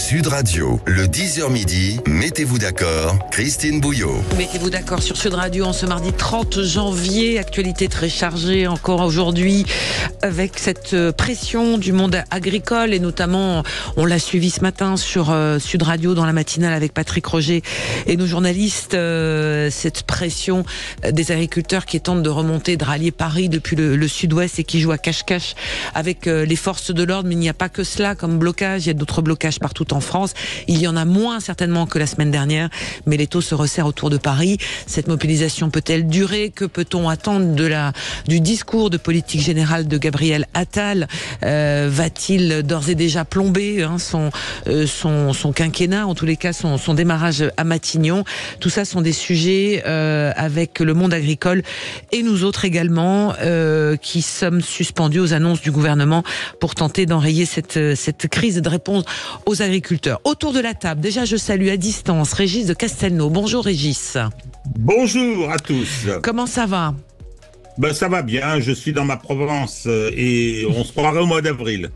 Sud Radio, le 10h midi, mettez-vous d'accord, Christine Bouillot. Mettez-vous d'accord sur Sud Radio en ce mardi 30 janvier. Actualité très chargée encore aujourd'hui avec cette pression du monde agricole et notamment, on l'a suivi ce matin sur Sud Radio dans la matinale avec Patrick Roger et nos journalistes, cette pression des agriculteurs qui tentent de remonter, de rallier Paris depuis le sud-ouest et qui jouent à cache-cache avec les forces de l'ordre. Mais il n'y a pas que cela comme blocage, il y a d'autres blocages partout en France. Il y en a moins certainement que la semaine dernière, mais les taux se resserrent autour de Paris. Cette mobilisation peut-elle durer? Que peut-on attendre du discours de politique générale de Gabriel Attal? Va-t-il d'ores et déjà plomber son quinquennat, en tous les cas son démarrage à Matignon? Tout ça sont des sujets avec le monde agricole et nous autres également qui sommes suspendus aux annonces du gouvernement pour tenter d'enrayer cette crise de réponse aux agriculteurs. Autour de la table, déjà je salue à distance Régis de Castelnau. Bonjour Régis. Bonjour à tous. Comment ça va ? Ça va bien, je suis dans ma Provence et on se croirait au mois d'avril.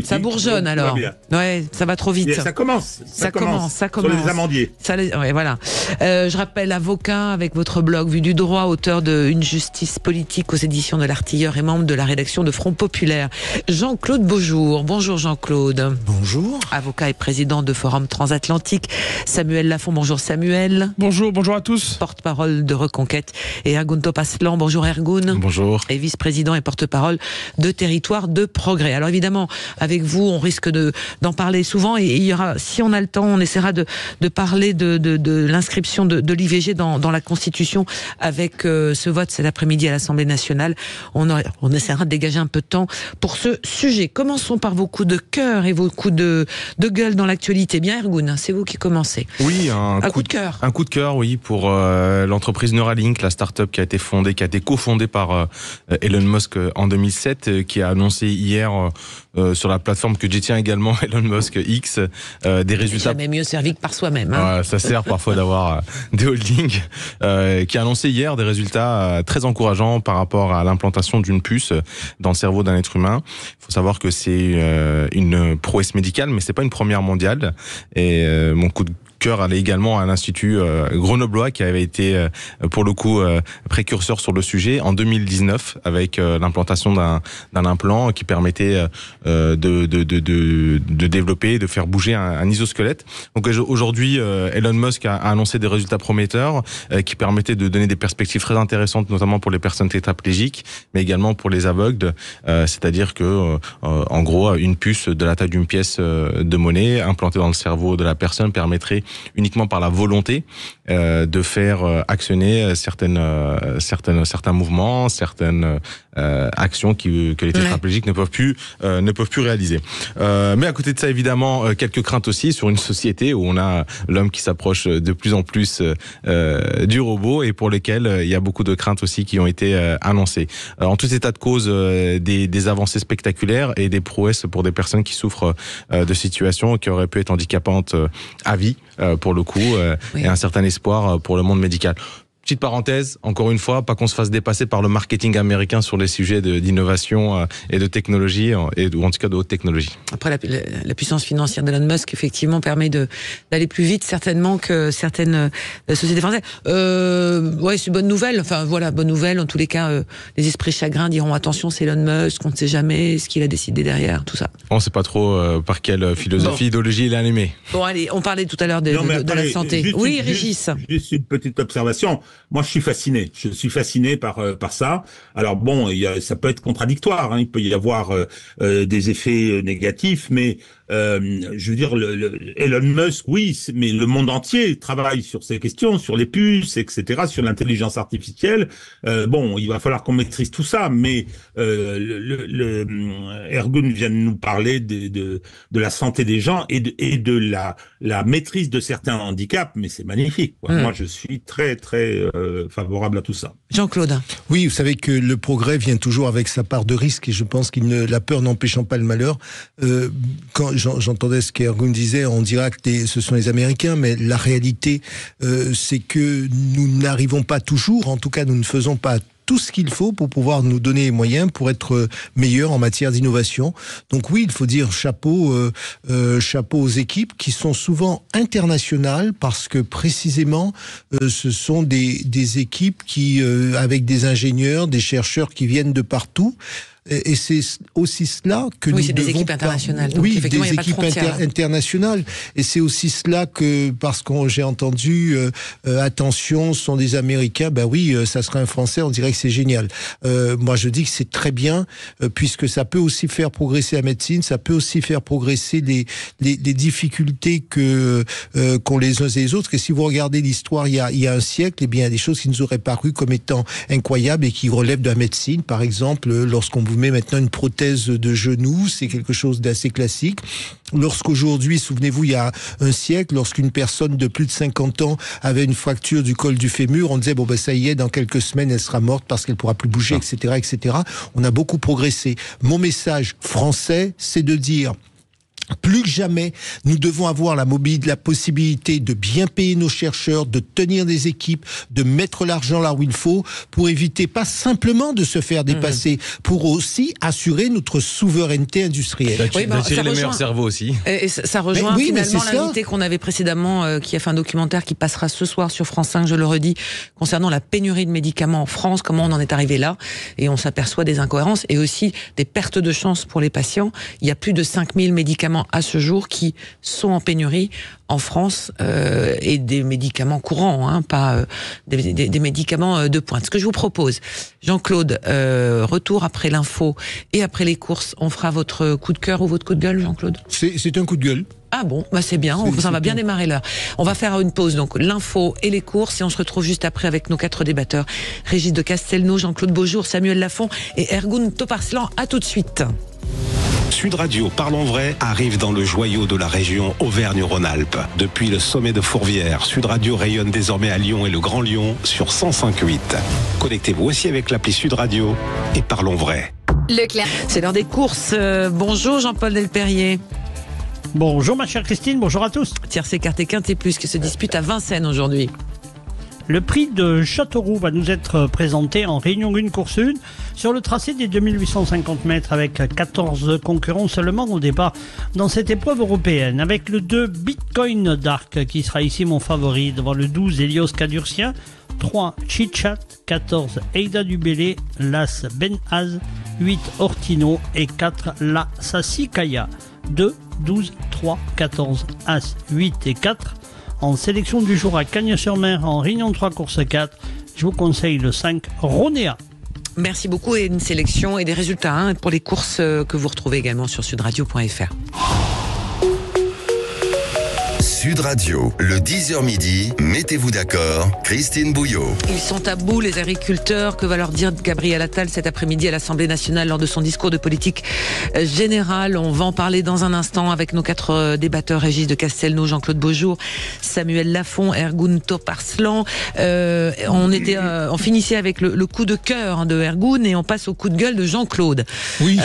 Ça bourgeonne alors. Ouais, ça va trop vite. Et ça commence. Sur les amandiers. Ouais, voilà. Je rappelle, avocat avec votre blog Vue du droit, auteur de Une justice politique aux éditions de l'Artilleur et membre de la rédaction de Front Populaire. Jean-Claude Beaujour. Bonjour Jean-Claude. Bonjour. Avocat et président de Forum Transatlantique. Samuel Lafont. Bonjour Samuel. Bonjour à tous. Porte-parole de Reconquête. Et Ergun Topaslan. Bonjour Ergun. Bonjour. Et vice-président et porte-parole de Territoire de Progrès. Alors évidemment, avec vous, on risque d'en parler souvent et il y aura, si on a le temps, on essaiera de parler de l'inscription de l'IVG dans la Constitution avec ce vote cet après-midi à l'Assemblée nationale. On essaiera de dégager un peu de temps pour ce sujet. Commençons par vos coups de cœur et vos coups de gueule dans l'actualité. Bien Ergun, c'est vous qui commencez. Oui, un coup de cœur. Un coup de cœur, oui, pour l'entreprise Neuralink, la start-up qui a été cofondée par Elon Musk en 2007, qui a annoncé hier sur la plateforme que détient également Elon Musk, X, des résultats. Jamais mieux servi que par soi-même. Hein. Ça sert parfois d'avoir des holdings, qui a annoncé hier des résultats très encourageants par rapport à l'implantation d'une puce dans le cerveau d'un être humain. Il faut savoir que c'est une prouesse médicale, mais c'est pas une première mondiale. Et mon coup de cœur allait également à l'Institut grenoblois qui avait été pour le coup précurseur sur le sujet en 2019 avec l'implantation d'un implant qui permettait de développer, de faire bouger un isosquelette. Donc aujourd'hui, Elon Musk a annoncé des résultats prometteurs qui permettaient de donner des perspectives très intéressantes, notamment pour les personnes tétraplégiques, mais également pour les aveugles. C'est-à-dire que, en gros, une puce de la taille d'une pièce de monnaie implantée dans le cerveau de la personne permettrait uniquement par la volonté de faire actionner certains mouvements, certaines actions que les tétraplégiques ne peuvent plus réaliser. Mais à côté de ça, évidemment, quelques craintes aussi sur une société où on a l'homme qui s'approche de plus en plus du robot et pour lesquels il y a beaucoup de craintes aussi qui ont été annoncées. En tout état de cause, des avancées spectaculaires et des prouesses pour des personnes qui souffrent de situations qui auraient pu être handicapantes à vie. Pour le coup, et un certain espoir pour le monde médical. Petite parenthèse, encore une fois, pas qu'on se fasse dépasser par le marketing américain sur les sujets d'innovation et de technologie, ou en tout cas de haute technologie. Après, la puissance financière d'Elon Musk, effectivement, permet d'aller plus vite, certainement, que certaines sociétés françaises. Ouais, c'est une bonne nouvelle. Enfin, voilà, bonne nouvelle. En tous les cas, les esprits chagrins diront attention, c'est Elon Musk, on ne sait jamais ce qu'il a décidé derrière, tout ça. On ne sait pas trop par quelle philosophie, idéologie il est animé. Bon, allez, on parlait tout à l'heure de la santé. Oui, Régis. Juste une petite observation. Moi, je suis fasciné. Je suis fasciné par ça. Alors bon, ça peut être contradictoire. Hein. Il peut y avoir des effets négatifs, mais je veux dire, Elon Musk, oui, mais le monde entier travaille sur ces questions, sur les puces, etc., sur l'intelligence artificielle. Bon, il va falloir qu'on maîtrise tout ça, mais Ergun vient de nous parler de la santé des gens et de la maîtrise de certains handicaps, mais c'est magnifique. Quoi. Moi, je suis très, très favorable à tout ça. Jean-Claude. Oui, vous savez que le progrès vient toujours avec sa part de risque et je pense la peur n'empêchant pas le malheur. Quand j'entendais ce qu'Ergun disait, on dira que ce sont les Américains, mais la réalité, c'est que nous n'arrivons pas toujours, en tout cas nous ne faisons pas tout ce qu'il faut pour pouvoir nous donner les moyens pour être meilleurs en matière d'innovation. Donc oui, il faut dire chapeau aux équipes qui sont souvent internationales parce que précisément ce sont des équipes qui avec des ingénieurs, des chercheurs qui viennent de partout. Et c'est aussi cela que nous devons... Oui, c'est des équipes internationales. Donc oui, effectivement, des équipes internationales. Et c'est aussi cela que, parce que j'ai entendu, attention, ce sont des Américains, ben oui, ça serait un Français, on dirait que c'est génial. Moi, je dis que c'est très bien, puisque ça peut aussi faire progresser la médecine, ça peut aussi faire progresser les difficultés qu'ont les uns et les autres. Et si vous regardez l'histoire il y a un siècle, eh bien, il y a des choses qui nous auraient paru comme étant incroyables et qui relèvent de la médecine. Par exemple, lorsqu'on vous met maintenant une prothèse de genou, c'est quelque chose d'assez classique. Lorsqu'aujourd'hui, souvenez-vous, il y a un siècle, lorsqu'une personne de plus de 50 ans avait une fracture du col du fémur, on disait, bon ben ça y est, dans quelques semaines, elle sera morte parce qu'elle pourra plus bouger, etc., etc. On a beaucoup progressé. Mon message français, c'est de dire... Plus que jamais, nous devons avoir la possibilité de bien payer nos chercheurs, de tenir des équipes, de mettre l'argent là où il faut, pour éviter pas simplement de se faire dépasser, pour aussi assurer notre souveraineté industrielle. Oui, d'attirer les meilleurs cerveaux aussi. Et ça rejoint finalement l'invité qu'on avait précédemment, qui a fait un documentaire qui passera ce soir sur France 5, je le redis, concernant la pénurie de médicaments en France, comment on en est arrivé là, et on s'aperçoit des incohérences et aussi des pertes de chance pour les patients. Il y a plus de 5000 médicaments à ce jour qui sont en pénurie en France et des médicaments courants, pas des médicaments de pointe. Ce que je vous propose, Jean-Claude, retour après l'info et après les courses, on fera votre coup de cœur ou votre coup de gueule, Jean-Claude ? C'est un coup de gueule. Ah bon, bah c'est bien, ça va bien démarrer l'heure. On va faire une pause, donc l'info et les courses, et on se retrouve juste après avec nos 4 débatteurs. Régis de Castelnau, Jean-Claude Beaujour, Samuel Lafont et Ergun Toparslan. À tout de suite. Sud Radio Parlons Vrai arrive dans le joyau de la région Auvergne-Rhône-Alpes. Depuis le sommet de Fourvière, Sud Radio rayonne désormais à Lyon et le Grand Lyon sur 105.8. Connectez-vous aussi avec l'appli Sud Radio et Parlons Vrai. Leclerc. C'est l'heure des courses. Bonjour Jean-Paul Delperrier. Bonjour ma chère Christine, bonjour à tous. Tiercé, Quintet, Quintet Plus qui se dispute à Vincennes aujourd'hui. Le prix de Châteauroux va nous être présenté en Réunion 1 course 1 sur le tracé des 2850 mètres avec 14 concurrents seulement au départ dans cette épreuve européenne. Avec le 2 Bitcoin Dark qui sera ici mon favori devant le 12 Helios Cadurcien, 3 Chitchat, 14 Eida Dubélé, l'As Benhaz, 8 Ortino et 4 La Sassikaya. 2, 12, 3, 14, As, 8 et 4. En sélection du jour à Cagnes-sur-Mer, en Réunion 3, course 4, je vous conseille le 5, Ronéa. Merci beaucoup et une sélection et des résultats pour les courses que vous retrouvez également sur sudradio.fr. Sud Radio, le 10h midi, mettez-vous d'accord, Christine Bouillot. Ils sont à bout, les agriculteurs. Que va leur dire Gabriel Attal cet après-midi à l'Assemblée nationale lors de son discours de politique générale? On va en parler dans un instant avec nos 4 débatteurs, Régis de Castelnau, Jean-Claude Beaujour, Samuel Lafont, Ergun Toparslan. On finissait avec le coup de cœur de Ergun et on passe au coup de gueule de Jean-Claude. Oui,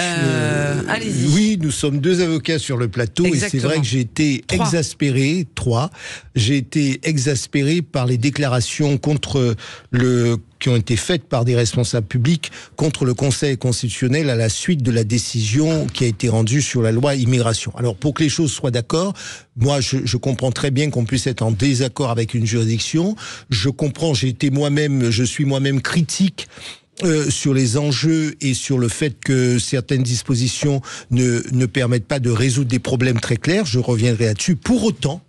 allez-y. Oui, nous sommes 2 avocats sur le plateau. Exactement. Et c'est vrai que j'ai été exaspéré. 3. J'ai été exaspéré par les déclarations qui ont été faites par des responsables publics contre le Conseil constitutionnel à la suite de la décision qui a été rendue sur la loi immigration. Alors, pour que les choses soient d'accord, moi, je comprends très bien qu'on puisse être en désaccord avec une juridiction. Je comprends, je suis moi-même critique sur les enjeux et sur le fait que certaines dispositions ne permettent pas de résoudre des problèmes très clairs. Je reviendrai là-dessus. Pour autant,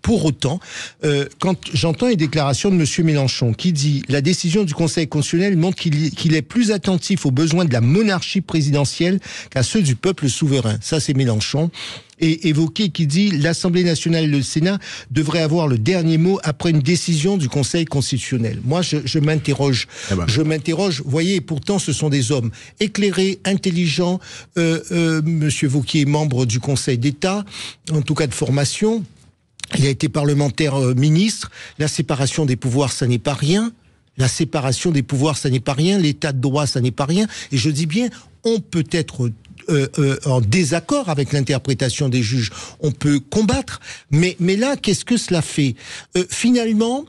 quand j'entends les déclarations de Monsieur Mélenchon qui dit « La décision du Conseil constitutionnel montre qu'il est plus attentif aux besoins de la monarchie présidentielle qu'à ceux du peuple souverain ». Ça, c'est Mélenchon. Et évoqué qui dit l'Assemblée nationale et le Sénat devraient avoir le dernier mot après une décision du Conseil constitutionnel. Moi, je m'interroge. Je m'interroge. Vous voyez, pourtant, ce sont des hommes éclairés, intelligents. Monsieur Wauquiez est membre du Conseil d'État, en tout cas de formation. Il a été parlementaire ministre. La séparation des pouvoirs, ça n'est pas rien. La séparation des pouvoirs, ça n'est pas rien. L'état de droit, ça n'est pas rien. Et je dis bien, on peut être en désaccord avec l'interprétation des juges, on peut combattre. Mais là, qu'est-ce que cela fait ? Finalement,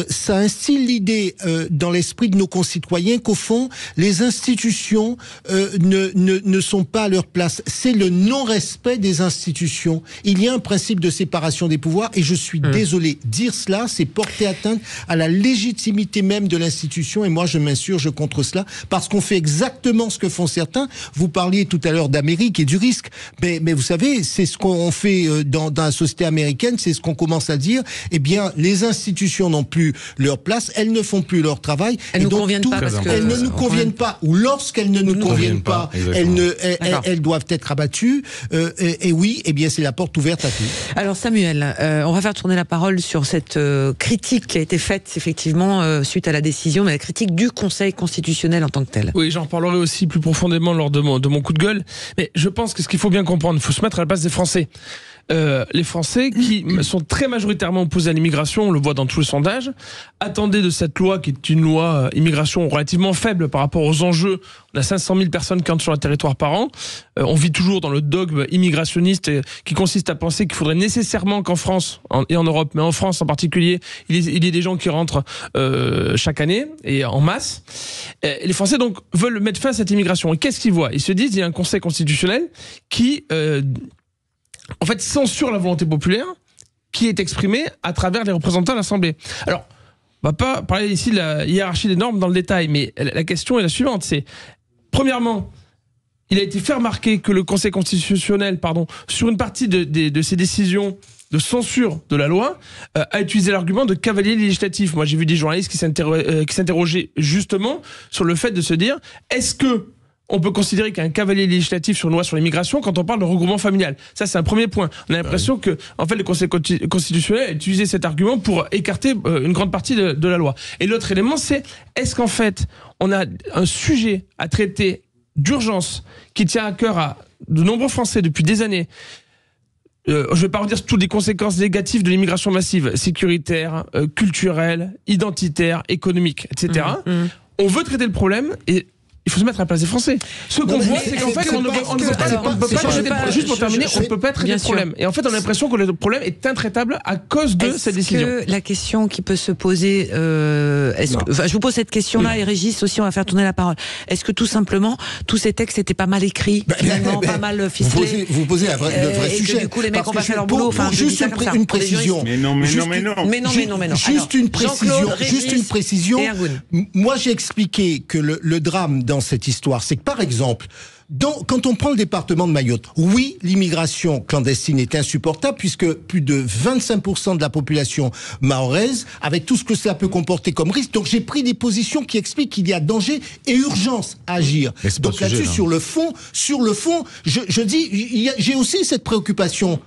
ça instille l'idée dans l'esprit de nos concitoyens qu'au fond, les institutions ne sont pas à leur place. C'est le non-respect des institutions. Il y a un principe de séparation des pouvoirs et je suis désolé. Dire cela, c'est porter atteinte à la légitimité même de l'institution et moi, je m'insurge contre cela parce qu'on fait exactement ce que font certains. Vous parliez tout à l'heure d'Amérique et du risque. Mais vous savez, c'est ce qu'on fait dans la société américaine, c'est ce qu'on commence à dire. Eh bien, les institutions n'ont plus leur place, elles ne font plus leur travail. Elles ne nous conviennent pas parce que... Elles ne nous conviennent pas, ou lorsqu'elles ne nous conviennent pas, elles doivent être abattues. Et oui, eh bien, c'est la porte ouverte à tout. Alors Samuel, on va faire tourner la parole sur cette critique qui a été faite effectivement suite à la décision, mais la critique du Conseil constitutionnel en tant que tel. Oui, j'en reparlerai aussi plus profondément lors de mon coup de gueule. Mais je pense que ce qu'il faut bien comprendre, il faut se mettre à la place des Français. Les Français qui sont très majoritairement opposés à l'immigration, on le voit dans tous les sondages, attendaient de cette loi qui est une loi immigration relativement faible par rapport aux enjeux. On a 500 000 personnes qui entrent sur le territoire par an. On vit toujours dans le dogme immigrationniste qui consiste à penser qu'il faudrait nécessairement qu'en France et en Europe, mais en France en particulier, il y ait des gens qui rentrent chaque année et en masse. Les Français donc veulent mettre fin à cette immigration. Et qu'est-ce qu'ils voient ? Ils se disent il y a un Conseil constitutionnel qui en fait, censure la volonté populaire qui est exprimée à travers les représentants de l'Assemblée. Alors, on va pas parler ici de la hiérarchie des normes dans le détail, mais la question est la suivante, c'est, premièrement, il a été fait remarquer que le Conseil constitutionnel, sur une partie de ses décisions de censure de la loi, a utilisé l'argument de cavalier législatif. Moi, j'ai vu des journalistes qui s'interrogeaient justement sur le fait de se dire, est-ce que on peut considérer qu'il y a un cavalier législatif sur une loi sur l'immigration quand on parle de regroupement familial. Ça, c'est un premier point. On a l'impression que, en fait, le Conseil constitutionnel a utilisé cet argument pour écarter une grande partie de la loi. Et l'autre élément, c'est, est-ce qu'en fait, on a un sujet à traiter d'urgence qui tient à cœur à de nombreux Français depuis des années. Je ne vais pas redire toutes les conséquences négatives de l'immigration massive, sécuritaire, culturelle, identitaire, économique, etc. On veut traiter le problème et il faut se mettre à la place des Français. Ce qu'on voit, c'est qu'en fait, on ne peut pas traiter le problème. Juste pour terminer, on ne peut pas traiter le problème. Et en fait, on a l'impression que le problème est intraitable à cause de cette décision. Est-ce que la question qui peut se poser, je vous pose cette question-là, et Régis aussi, on va faire tourner la parole. Est-ce que tout simplement, tous ces textes étaient pas mal écrits, finalement, pas mal ficelés? Vous posez le vrai sujet. Du coup, les mecs ont pas fait leur boulot. Juste une précision. Mais non. Juste une précision. Moi, j'ai expliqué que le drame dans cette histoire, c'est que par exemple, quand on prend le département de Mayotte, oui, l'immigration clandestine est insupportable puisque plus de 25% de la population mahoraise, avec tout ce que cela peut comporter comme risque. Donc j'ai pris des positions qui expliquent qu'il y a danger et urgence à agir. Donc là-dessus, sur le fond, je dis, j'ai aussi cette préoccupation.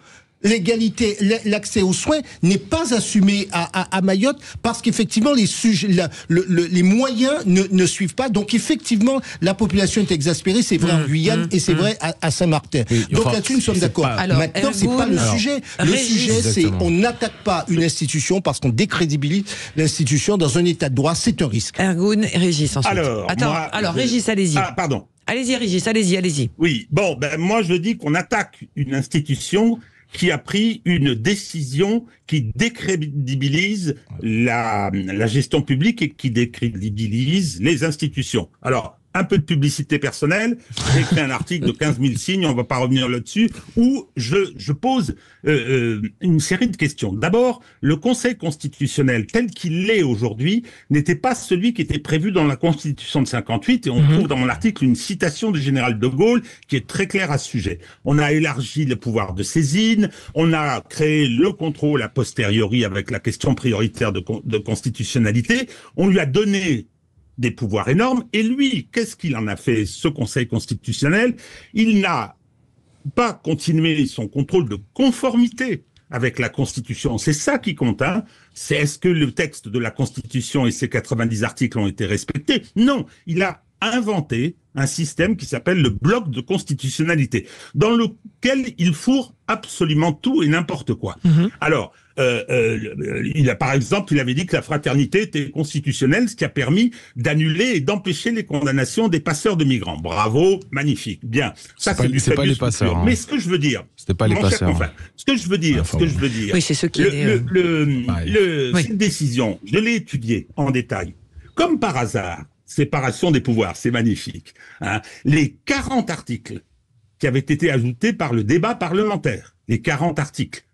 L'égalité, l'accès aux soins n'est pas assumé à Mayotte parce qu'effectivement les moyens ne suivent pas. Donc effectivement, la population est exaspérée. C'est vrai en Guyane et c'est vrai à Saint-Martin. Oui, donc là-dessus, nous sommes d'accord. Maintenant, c'est pas le sujet. Le sujet, c'est on n'attaque pas une institution parce qu'on décrédibilise l'institution dans un état de droit. C'est un risque. Ergun et Régis ensuite. Alors, Régis, allez-y. Ah, pardon. Allez-y, Régis, allez-y. Oui, moi je dis qu'on attaque une institution qui a pris une décision qui décrédibilise la gestion publique et qui décrédibilise les institutions. Alors, un peu de publicité personnelle, j'ai écrit un article de 15 000 signes, on va pas revenir là-dessus, où je pose une série de questions. D'abord, le Conseil constitutionnel tel qu'il est aujourd'hui n'était pas celui qui était prévu dans la Constitution de 58, et on trouve dans mon article une citation du général de Gaulle qui est très claire à ce sujet. On a élargi le pouvoir de saisine, on a créé le contrôle a posteriori avec la question prioritaire de constitutionnalité, on lui a donné des pouvoirs énormes. Et lui, qu'est-ce qu'il en a fait, ce Conseil constitutionnel? Il n'a pas continué son contrôle de conformité avec la Constitution. C'est ça qui compte, hein. C'est est-ce que le texte de la Constitution et ses 90 articles ont été respectés? Non, il a inventé un système qui s'appelle le bloc de constitutionnalité, dans lequel il fourre absolument tout et n'importe quoi. Alors, par exemple, il avait dit que la fraternité était constitutionnelle, ce qui a permis d'annuler et d'empêcher les condamnations des passeurs de migrants. Bravo, magnifique, bien. Ça, c'est du pas les passeurs. Hein. Mais ce que je veux dire, c'était pas les passeurs. Ce que je veux dire, oui, c'est ce qui cette décision, je l'ai étudiée en détail. Comme par hasard, séparation des pouvoirs, c'est magnifique. Hein. Les 40 articles qui avaient été ajoutés par le débat parlementaire, les 40 articles,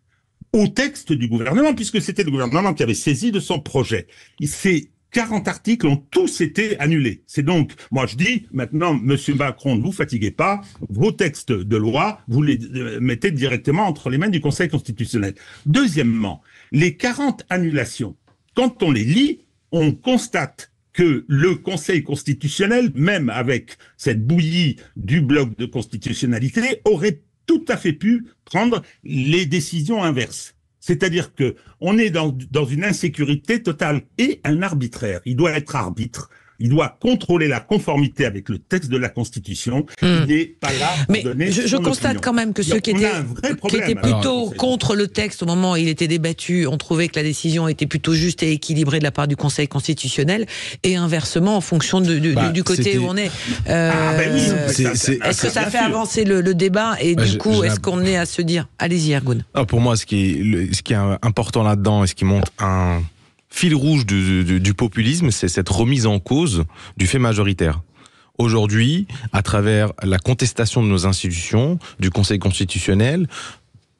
au texte du gouvernement, puisque c'était le gouvernement qui avait saisi de son projet. Ces 40 articles ont tous été annulés. C'est donc, moi je dis, maintenant, Monsieur Macron, ne vous fatiguez pas, vos textes de loi, vous les mettez directement entre les mains du Conseil constitutionnel. Deuxièmement, les 40 annulations, quand on les lit, on constate que le Conseil constitutionnel, même avec cette bouillie du bloc de constitutionnalité, aurait tout à fait pu prendre les décisions inverses. C'est-à-dire que on est dans une insécurité totale et un arbitraire. Il doit être arbitre. Il doit contrôler la conformité avec le texte de la Constitution. Il n'est pas là pour donner son opinion. Je constate quand même que ceux qui étaient plutôt contre le texte au moment où il était débattu ont trouvé que la décision était plutôt juste et équilibrée de la part du Conseil constitutionnel, et inversement en fonction du côté où on est. Est-ce que ça fait avancer le débat, et du coup, est-ce qu'on est à se dire, allez-y Ergun. Pour moi, ce qui est important là-dedans et ce qui montre un fil rouge du populisme, c'est cette remise en cause du fait majoritaire. Aujourd'hui, à travers la contestation de nos institutions, du Conseil constitutionnel,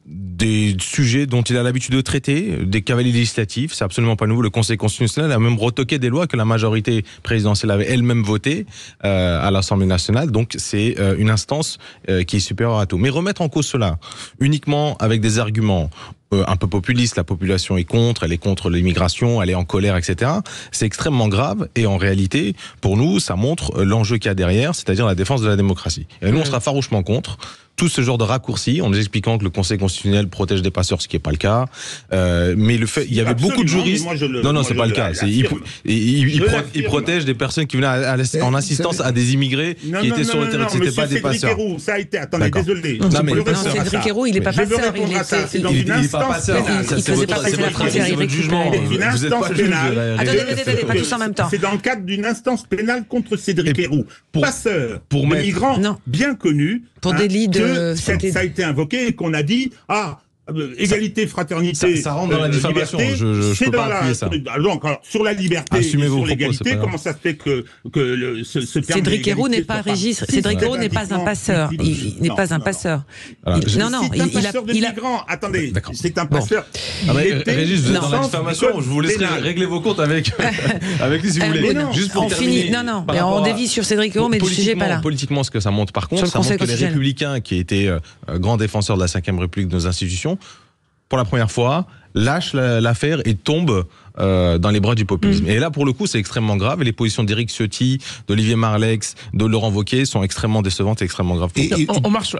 des sujets dont il a l'habitude de traiter, des cavaliers législatifs, c'est absolument pas nouveau. Le Conseil constitutionnel a même retoqué des lois que la majorité présidentielle avait elle-même votées à l'Assemblée nationale. Donc c'est une instance qui est supérieure à tout. Mais remettre en cause cela uniquement avec des arguments un peu populistes, la population est contre, elle est contre l'immigration, elle est en colère, etc. C'est extrêmement grave, et en réalité, pour nous, ça montre l'enjeu qu'il y a derrière, c'est-à-dire la défense de la démocratie. Et nous, on sera farouchement contre tout ce genre de raccourcis, en nous expliquant que le Conseil constitutionnel protège des passeurs, ce qui n'est pas le cas. Mais le fait, il y avait beaucoup de juristes. Non, c'est pas le cas. Il protège des personnes qui venaient en assistance à des immigrés qui étaient sur le territoire. C'était pas des passeurs. Ça a été. Attendez, désolé. Non, Cédric Héroux, il n'est pas passeur. Il n'est pas passeur. C'est votre jugement. Vous êtes pas pénal. Attendez, pas tous en même temps. C'est dans le cadre d'une instance pénale contre Cédric Héroux, passeur de migrants bien connu. Pour délit de... Ça a été invoqué et qu'on a dit, égalité, fraternité, ça rentre dans la diffamation. Je peux pas appuyer ça. Donc, alors, sur la liberté, sur l'égalité, comment ça se fait que ce terme Cédric Héroux n'est pas Régis. Cédric Héroux n'est pas un passeur. Il n'est pas un passeur. Non, il a passeur de migrants. Attendez, c'est un passeur. Régis, vous êtes dans la diffamation. Je vous laisserai régler vos comptes avec lui si vous voulez. Juste pour terminer. Non, mais on dévie sur Cédric Héroux, mais le sujet n'est pas là. Politiquement, ce que ça montre par contre, ça montre que les Républicains, qui étaient grands défenseurs de la Ve République, de nos institutions, pour la première fois, lâche l'affaire et tombe dans les bras du populisme. Et là, pour le coup, c'est extrêmement grave. Et les positions d'Éric Ciotti, d'Olivier Marleix, de Laurent Wauquiez sont extrêmement décevantes et extrêmement graves. On marche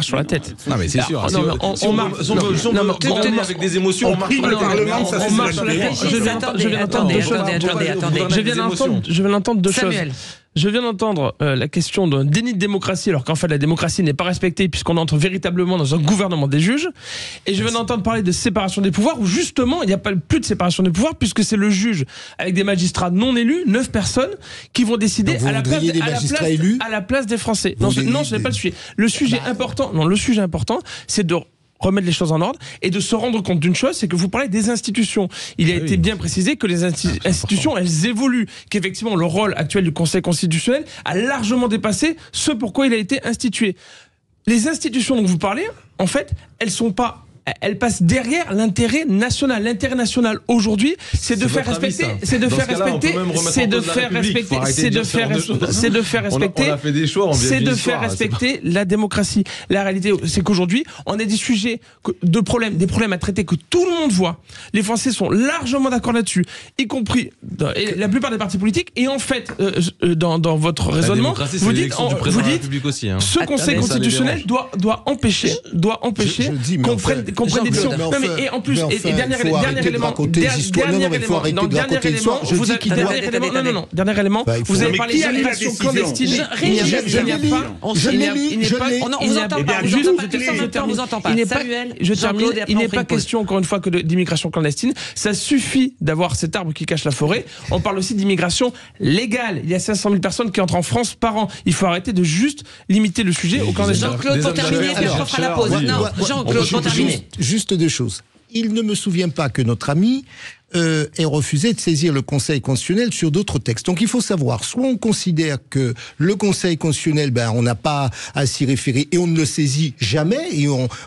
sur la tête. Non, mais c'est sûr. On marche avec des émotions. On marche sur la tête. Je viens d'entendre deux choses. Je viens d'entendre deux choses. Je viens d'entendre la question d'un déni de démocratie, alors qu'en fait la démocratie n'est pas respectée puisqu'on entre véritablement dans un gouvernement des juges. Et je viens d'entendre parler de séparation des pouvoirs, où justement il n'y a plus de séparation des pouvoirs puisque c'est le juge avec des magistrats non élus, 9 personnes, qui vont décider à la place des Français. Non, ce n'est pas le sujet. Le sujet important, c'est de remettre les choses en ordre et de se rendre compte d'une chose, c'est que vous parlez des institutions. Il a été bien précisé que les institutions, elles évoluent, qu'effectivement le rôle actuel du Conseil constitutionnel a largement dépassé ce pourquoi il a été institué. Les institutions dont vous parlez, en fait, elles passent derrière l'intérêt national. L'intérêt national aujourd'hui, c'est de faire respecter, c'est de faire respecter la démocratie. La réalité, c'est qu'aujourd'hui, on a des sujets des problèmes à traiter que tout le monde voit. Les Français sont largement d'accord là-dessus, y compris la plupart des partis politiques. Et en fait, dans votre raisonnement, vous dites, ce Conseil constitutionnel doit empêcher qu'on comprennent des décisions. Non, mais et en plus, dernier élément, dernier élément, vous avez parlé d'immigration clandestine. Il n'est pas question, encore une fois, que d'immigration clandestine. Ça suffit d'avoir cet arbre qui cache la forêt. On parle aussi d'immigration légale. Il y a 500 000 personnes qui entrent en France par an. Il faut arrêter de juste limiter le sujet au clandestin. Jean-Claude, pour terminer, puis on fera la pause. Non, Jean-Claude, pour terminer. Juste deux choses. Il ne me souvient pas que notre ami ait refusé de saisir le Conseil constitutionnel sur d'autres textes. Donc il faut savoir, soit on considère que le Conseil constitutionnel, on n'a pas à s'y référer et on ne le saisit jamais,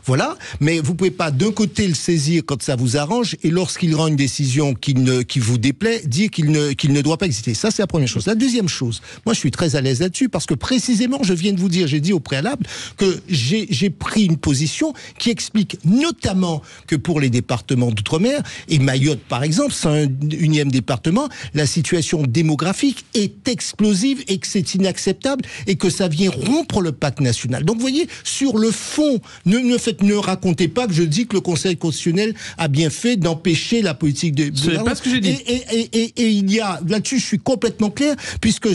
voilà. Mais vous pouvez pas d'un côté le saisir quand ça vous arrange et lorsqu'il rend une décision qui vous déplaît, dire qu'il ne doit pas exister. Ça, c'est la première chose. La deuxième chose, moi je suis très à l'aise là-dessus parce que précisément, je viens de vous dire, j'ai dit au préalable que j'ai pris une position qui explique notamment que pour les départements d'outre-mer et Mayotte par exemple, c'est un unième département, la situation démographique est explosive et que c'est inacceptable et que ça vient rompre le pacte national. Donc vous voyez, sur le fond, ne racontez pas que je dis que le Conseil constitutionnel a bien fait d'empêcher la politique de... Ce n'est pas ce que j'ai dit. Et il y a, là-dessus je suis complètement clair, puisque...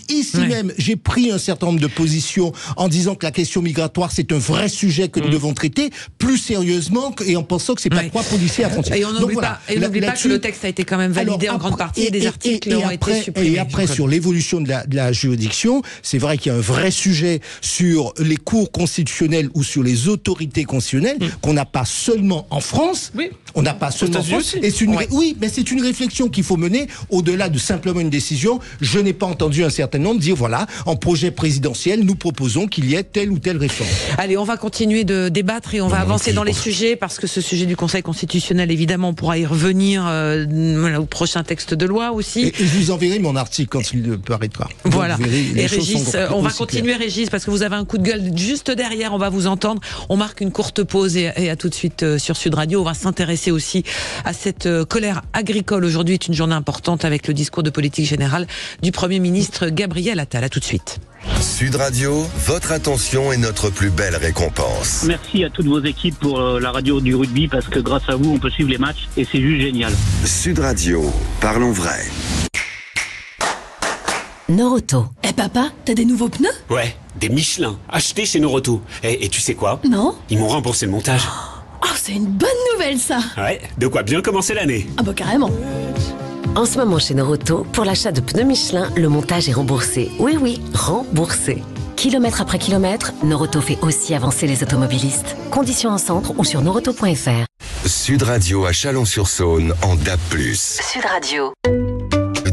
Ici même, j'ai pris un certain nombre de positions en disant que la question migratoire, c'est un vrai sujet que nous devons traiter plus sérieusement et en pensant que c'est pas trois policiers à frontière. Et on n'oublie pas que le texte a été quand même validé en grande partie et des articles ont été supprimés. Et après, sur l'évolution de la juridiction, c'est vrai qu'il y a un vrai sujet sur les cours constitutionnels ou sur les autorités constitutionnelles qu'on n'a pas seulement en France. Oui. On n'a pas seulement en France. Et oui, mais c'est une réflexion qu'il faut mener au-delà de simplement une décision. Je n'ai pas entendu un certain nombre dire voilà, en projet présidentiel, nous proposons qu'il y ait telle ou telle réforme. Allez, on va continuer de débattre et on va avancer dans les sujets parce que ce sujet du Conseil constitutionnel, évidemment, on pourra y revenir au prochain texte de loi aussi. Et je vous enverrai mon article quand il paraîtra. Voilà. Et Régis, on va continuer Régis parce que vous avez un coup de gueule juste derrière, on va vous entendre. On marque une courte pause et à tout de suite sur Sud Radio. On va s'intéresser aussi à cette colère agricole. Aujourd'hui est une journée importante avec le discours de politique générale du Premier ministre Gabriel Attal. À tout de suite. Sud Radio, votre attention est notre plus belle récompense. Merci à toutes vos équipes pour la radio du rugby parce que grâce à vous, on peut suivre les matchs et c'est juste génial. Sud Radio, parlons vrai. Norauto. Papa, t'as des nouveaux pneus? Ouais, des Michelin, achetés chez Norauto. Et tu sais quoi? Non. Ils m'ont remboursé le montage. Oh, c'est une bonne nouvelle ça. Ouais, de quoi bien commencer l'année. Ah bah carrément. En ce moment chez Norauto, pour l'achat de pneus Michelin, le montage est remboursé. Oui, remboursé. Kilomètre après kilomètre, Norauto fait aussi avancer les automobilistes. Conditions en centre ou sur norauto.fr. Sud Radio à Chalon-sur-Saône en DAB+. Sud Radio.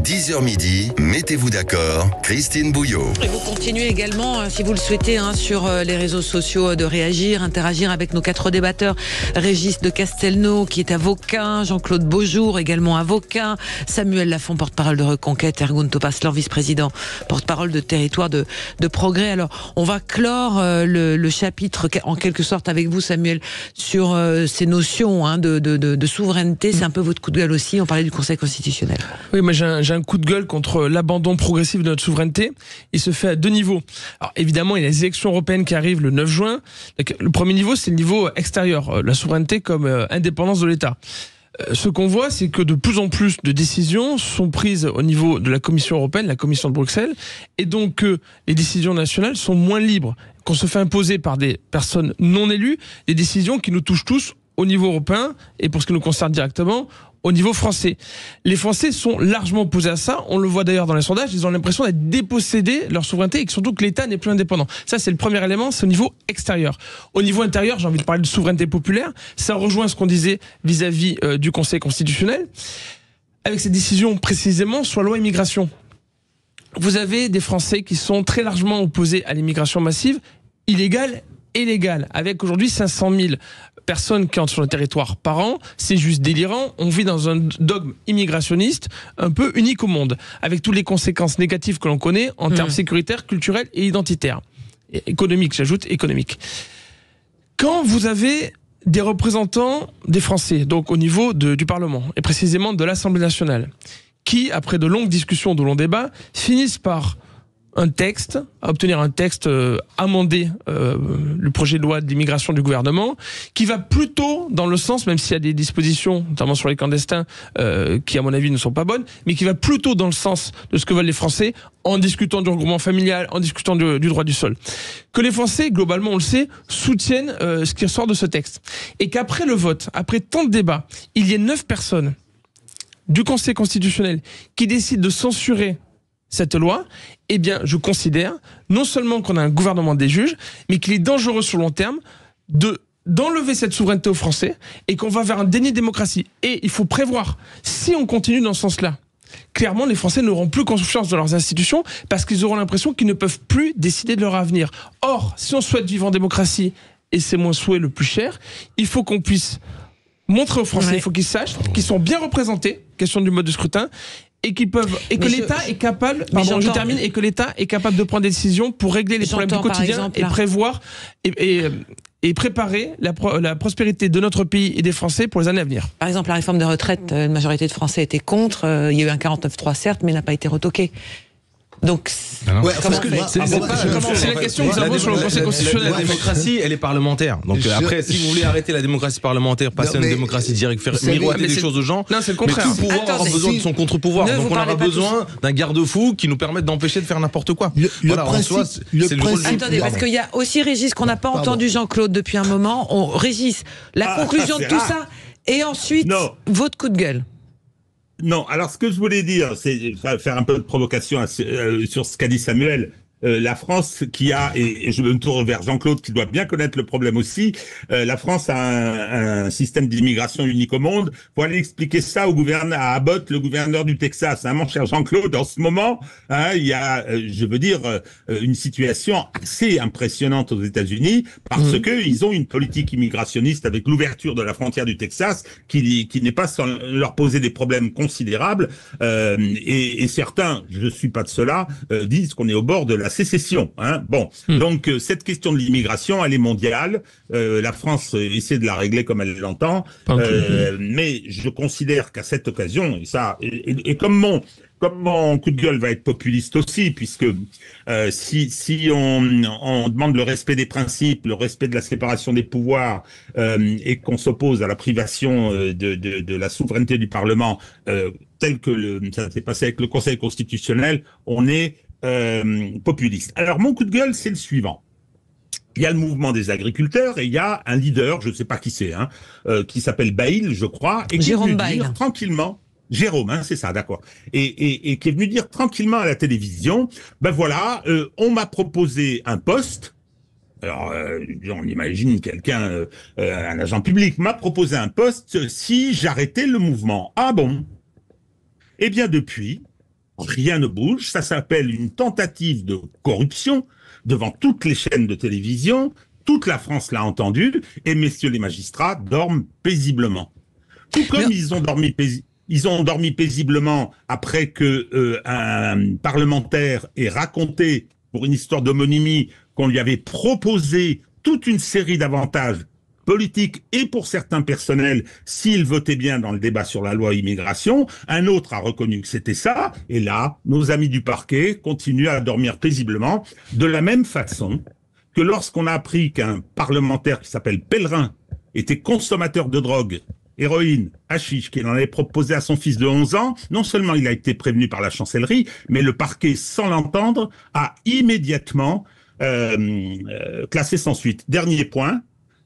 10h midi, mettez-vous d'accord, Christine Bouillot. Et vous continuez également, si vous le souhaitez, sur les réseaux sociaux, de réagir, interagir avec nos 4 débatteurs. Régis de Castelnau, qui est avocat, Jean-Claude Beaujour, également avocat, Samuel Lafont, porte-parole de Reconquête, Ergun Topaslan, vice-président, porte-parole de Territoire de Progrès. Alors, on va clore le chapitre, en quelque sorte, avec vous, Samuel, sur ces notions de souveraineté. C'est un peu votre coup de gueule aussi, on parlait du Conseil constitutionnel. Oui, mais j'ai un coup de gueule contre l'abandon progressif de notre souveraineté. Il se fait à 2 niveaux. Alors évidemment, il y a les élections européennes qui arrivent le 9 juin. Le premier niveau, c'est le niveau extérieur, la souveraineté comme indépendance de l'État. Ce qu'on voit, c'est que de plus en plus de décisions sont prises au niveau de la Commission européenne, la Commission de Bruxelles, et donc les décisions nationales sont moins libres, qu'on se fait imposer par des personnes non élues, des décisions qui nous touchent tous au niveau européen, et pour ce qui nous concerne directement, au niveau français. Les Français sont largement opposés à ça. On le voit d'ailleurs dans les sondages. Ils ont l'impression d'être dépossédés de leur souveraineté et surtout que l'État n'est plus indépendant. Ça, c'est le premier élément. C'est au niveau extérieur. Au niveau intérieur, j'ai envie de parler de souveraineté populaire. Ça rejoint ce qu'on disait vis-à-vis du Conseil constitutionnel. Avec cette décision précisément sur la loi immigration. Vous avez des Français qui sont très largement opposés à l'immigration massive, illégale et légale. Avec aujourd'hui 500 000 personnes qui entrent sur le territoire par an, c'est juste délirant. On vit dans un dogme immigrationniste un peu unique au monde, avec toutes les conséquences négatives que l'on connaît en termes sécuritaires, culturels et identitaires. Et économiques, j'ajoute économiques. Quand vous avez des représentants des Français, donc au niveau du Parlement, et précisément de l'Assemblée nationale, qui, après de longues discussions, de longs débats, finissent par un texte, amender le projet de loi d'immigration du gouvernement, qui va plutôt dans le sens, même s'il y a des dispositions, notamment sur les clandestins, qui à mon avis ne sont pas bonnes, mais qui va plutôt dans le sens de ce que veulent les Français, en discutant du regroupement familial, en discutant du droit du sol. Que les Français, globalement, on le sait, soutiennent ce qui ressort de ce texte. Et qu'après le vote, après tant de débats, il y ait 9 personnes du Conseil constitutionnel qui décident de censurer cette loi, eh bien, je considère non seulement qu'on a un gouvernement des juges, mais qu'il est dangereux sur le long terme d'enlever cette souveraineté aux Français et qu'on va vers un déni de démocratie. Et il faut prévoir, si on continue dans ce sens-là, clairement, les Français n'auront plus confiance dans leurs institutions parce qu'ils auront l'impression qu'ils ne peuvent plus décider de leur avenir. Or, si on souhaite vivre en démocratie, et c'est mon souhait le plus cher, il faut qu'on puisse montrer aux Français, il faut qu'ils sachent qu'ils sont bien représentés, question du mode de scrutin, et que l'État est capable, et que l'État est capable de prendre des décisions pour régler les problèmes du quotidien et prévoir et préparer la prospérité de notre pays et des Français pour les années à venir. Par exemple, la réforme des retraites, une majorité de Français était contre. Il y a eu un 49.3 certes, mais n'a pas été retoqué. Donc, c'est la question que vous avez sur le Conseil constitutionnel. La démocratie, elle est parlementaire. Donc après, si vous voulez arrêter la démocratie parlementaire, passer à une démocratie directe, faire miroiter des choses aux gens, non, c'est le contraire. Mais tout pouvoir aura besoin de son contre-pouvoir. Donc on aura besoin d'un garde-fou qui nous permette d'empêcher de faire n'importe quoi. Attendez, parce qu'il y a aussi Régis qu'on n'a pas entendu, Jean-Claude, depuis un moment. Régis, la conclusion de tout ça, et ensuite votre coup de gueule. Non, alors ce que je voulais dire, c'est faire un peu de provocation sur ce qu'a dit Samuel. La France qui a, et je me tourne vers Jean-Claude qui doit bien connaître le problème aussi, la France a un système d'immigration unique au monde. Faut aller expliquer ça à Abbott, le gouverneur du Texas. Hein, mon cher Jean-Claude, en ce moment, il y a, je veux dire, une situation assez impressionnante aux États-Unis parce que ils ont une politique immigrationniste avec l'ouverture de la frontière du Texas qui n'est pas sans leur poser des problèmes considérables. Et certains, je suis pas de ceux-là, disent qu'on est au bord de la sécession. Hein. Bon, donc cette question de l'immigration, elle est mondiale. La France essaie de la régler comme elle l'entend, mais je considère qu'à cette occasion, et comme mon coup de gueule va être populiste aussi, puisque si on demande le respect des principes, le respect de la séparation des pouvoirs, et qu'on s'oppose à la privation de la souveraineté du Parlement, tel que ça s'est passé avec le Conseil constitutionnel, on est populiste. Alors mon coup de gueule, c'est le suivant. Il y a le mouvement des agriculteurs et il y a un leader, je ne sais pas qui c'est, qui s'appelle Bail, je crois, et qui est venu dire tranquillement, Jérôme, c'est ça, d'accord, et qui est venu dire tranquillement à la télévision, ben voilà, on m'a proposé un poste. Alors, on imagine quelqu'un, un agent public, m'a proposé un poste si j'arrêtais le mouvement. Ah bon? Eh bien depuis, rien ne bouge, ça s'appelle une tentative de corruption devant toutes les chaînes de télévision, toute la France l'a entendu, et messieurs les magistrats dorment paisiblement. Tout comme ils ont dormi paisiblement après que un parlementaire ait raconté, pour une histoire d'homonymie, qu'on lui avait proposé toute une série d'avantages politique et pour certains personnels, s'ils votaient bien dans le débat sur la loi immigration. Un autre a reconnu que c'était ça, et là, nos amis du parquet continuent à dormir paisiblement, de la même façon que lorsqu'on a appris qu'un parlementaire qui s'appelle Pellerin était consommateur de drogue, héroïne, hashish, qu'il en avait proposé à son fils de 11 ans, non seulement il a été prévenu par la chancellerie, mais le parquet, sans l'entendre, a immédiatement classé sans suite. Dernier point,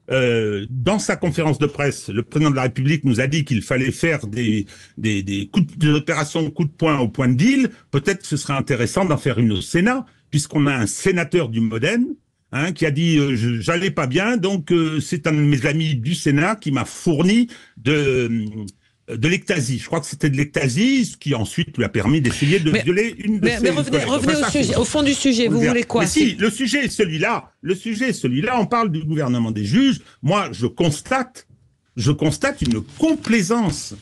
dans sa conférence de presse, le président de la République nous a dit qu'il fallait faire des opérations coup de poing au point de deal. Peut-être que ce serait intéressant d'en faire une au Sénat, puisqu'on a un sénateur du Modène, qui a dit j'allais pas bien, donc c'est un de mes amis du Sénat qui m'a fourni de l'ectasie. Je crois que c'était de l'ectasie, ce qui ensuite lui a permis d'essayer de violer une de ses collègues. Mais revenez au fond du sujet. Vous voulez quoi? Mais si, le sujet est celui-là. Le sujet est celui-là. On parle du gouvernement des juges. Moi, je constate une complaisance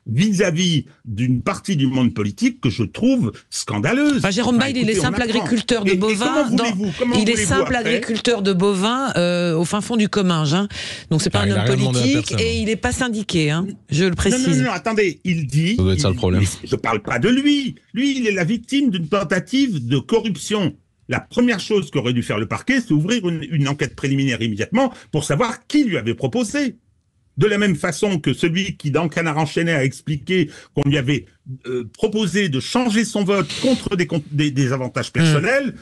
vis-à-vis d'une partie du monde politique que je trouve scandaleuse. Enfin, Jérôme Bail, il est simple agriculteur de bovins. Il est simple agriculteur de bovins au fin fond du Comminges. Hein. Donc c'est pas un homme politique et il n'est pas syndiqué. Hein. Je le précise. Non, attendez, il dit. Ça doit être ça le problème. Je parle pas de lui. Lui, il est la victime d'une tentative de corruption. La première chose qu'aurait dû faire le parquet, c'est ouvrir une enquête préliminaire immédiatement pour savoir qui lui avait proposé. De la même façon que celui qui, dans Canard enchaîné, a expliqué qu'on lui avait proposé de changer son vote contre des avantages personnels,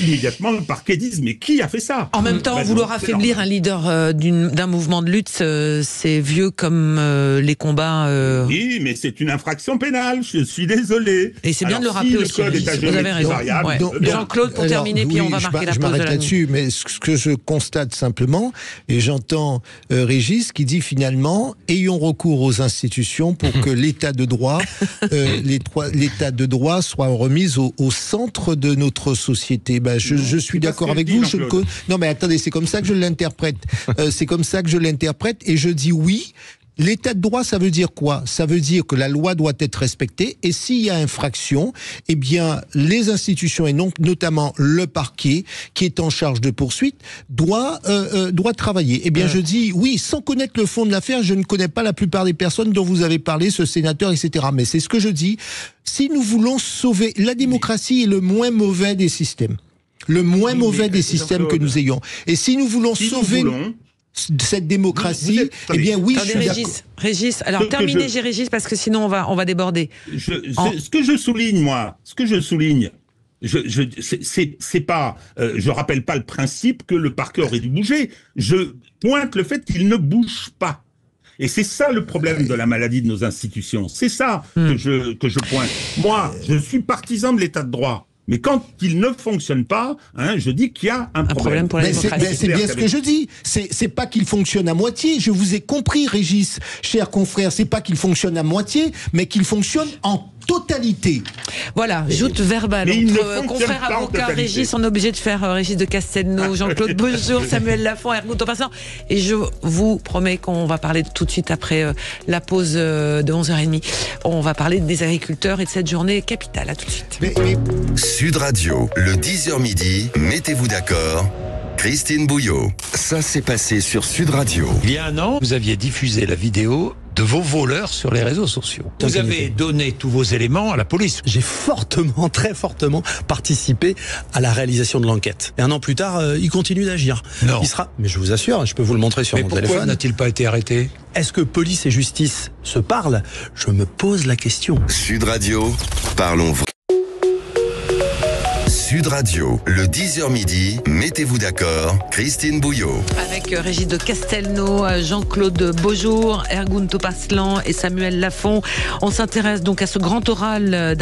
immédiatement le parquet dit mais qui a fait ça? En même temps, vouloir affaiblir un leader d'un mouvement de lutte, c'est vieux comme les combats. Oui, mais c'est une infraction pénale. Je suis désolé. Et c'est bien de le rappeler aussi. Vous avez raison. Ouais. Jean-Claude, pour terminer, puis on va marquer la pause. Je m'arrête là-dessus, mais ce que je constate simplement, et j'entends Régis qui dit finalement, ayons recours aux institutions pour que l'état de droit l'état de droit soit remis au centre de notre société. Je suis d'accord avec vous. Non, mais attendez, c'est comme ça que je l'interprète. C'est comme ça que je l'interprète, et je dis oui. L'état de droit, ça veut dire quoi? Ça veut dire que la loi doit être respectée, et s'il y a infraction, eh bien, les institutions, et notamment le parquet, qui est en charge de poursuite, doit travailler. Eh bien, je dis oui, sans connaître le fond de l'affaire. Je ne connais pas la plupart des personnes dont vous avez parlé, ce sénateur, etc. Mais c'est ce que je dis. Si nous voulons sauver la démocratie, est le moins mauvais des systèmes. Le moins mauvais des systèmes que nous ayons. Et si nous voulons sauver cette démocratie, eh bien oui, attendez, je suis Régis, alors terminez, Régis, parce que sinon on va déborder. Ce que je souligne, c'est pas, je rappelle pas le principe que le parquet aurait dû bouger. Je pointe le fait qu'il ne bouge pas. Et c'est ça le problème de la maladie de nos institutions. C'est ça que je pointe. Moi, je suis partisan de l'état de droit. Mais quand il ne fonctionne pas, je dis qu'il y a un problème. Pour la démocratie. C'est bien ce que je dis. C'est pas qu'il fonctionne à moitié. Je vous ai compris, Régis, cher confrère. C'est pas qu'il fonctionne à moitié, mais qu'il fonctionne en totalité. Voilà, joute verbale. Entre confrères avocats, Régis, on est obligé de faire Régis de Castelnau, Jean-Claude Beaujour, Samuel Lafont, Ergun Topaslan. Et je vous promets qu'on va parler tout de suite après la pause de 11h30. On va parler des agriculteurs et de cette journée capitale. À tout de suite. Sud Radio, le 10h midi, mettez-vous d'accord. Christine Bouillot. Ça s'est passé sur Sud Radio. Il y a un an, vous aviez diffusé la vidéo de vos voleurs sur les réseaux sociaux. Vous avez donné tous vos éléments à la police. J'ai fortement, très fortement participé à la réalisation de l'enquête. Et un an plus tard, il continue d'agir. Non. Mais je vous assure, je peux vous le montrer sur mon téléphone. Mais pourquoi n'a-t-il pas été arrêté? Est-ce que police et justice se parlent? Je me pose la question. Sud Radio, parlons vrai. Sud Radio, le 10h midi, mettez-vous d'accord, Christine Bouillot. Avec Régis de Castelnau, Jean-Claude Beaujour, Ergun Topaslan et Samuel Lafont. On s'intéresse donc à ce grand oral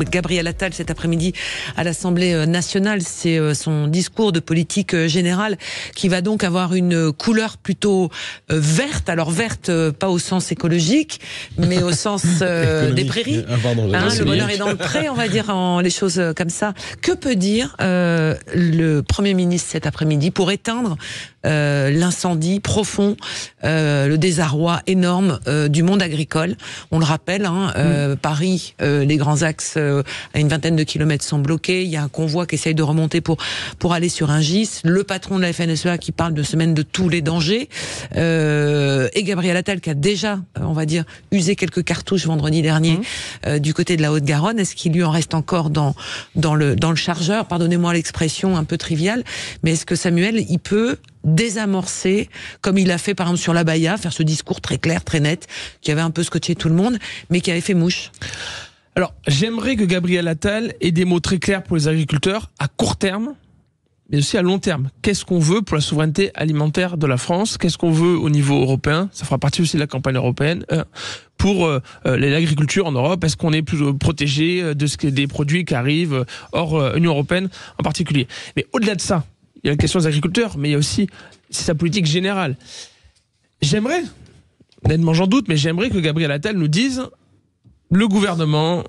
Gabriel Attal cet après-midi à l'Assemblée nationale. C'est son discours de politique générale qui va donc avoir une couleur plutôt verte. Alors verte, pas au sens écologique, mais au sens des prairies. Le bonheur est dans le pré, on va dire les choses comme ça. Que peut dire le Premier ministre cet après-midi pour éteindre l'incendie profond, le désarroi énorme du monde agricole? On le rappelle, Paris, les grands axes à une vingtaine de kilomètres sont bloqués. Il y a un convoi qui essaye de remonter pour aller sur un gis. Le patron de la FNSEA qui parle de semaine de tous les dangers. Et Gabriel Attal qui a déjà, on va dire, usé quelques cartouches vendredi dernier du côté de la Haute-Garonne. Est-ce qu'il lui en reste encore dans le chargeur? Pardonnez-moi l'expression un peu triviale, mais est-ce que Samuel, il peut désamorcer, comme il a fait par exemple sur l'abaya, faire ce discours très clair, très net, qui avait un peu scotché tout le monde, mais qui avait fait mouche? Alors, j'aimerais que Gabriel Attal ait des mots très clairs pour les agriculteurs à court terme, mais aussi à long terme. Qu'est-ce qu'on veut pour la souveraineté alimentaire de la France? Qu'est-ce qu'on veut au niveau européen? Ça fera partie aussi de la campagne européenne. Pour l'agriculture en Europe, est-ce qu'on est plus protégé des produits qui arrivent hors Union européenne en particulier? Mais au-delà de ça, il y a la question des agriculteurs, mais il y a aussi sa politique générale. J'aimerais, honnêtement j'en doute, mais j'aimerais que Gabriel Attal nous dise: le gouvernement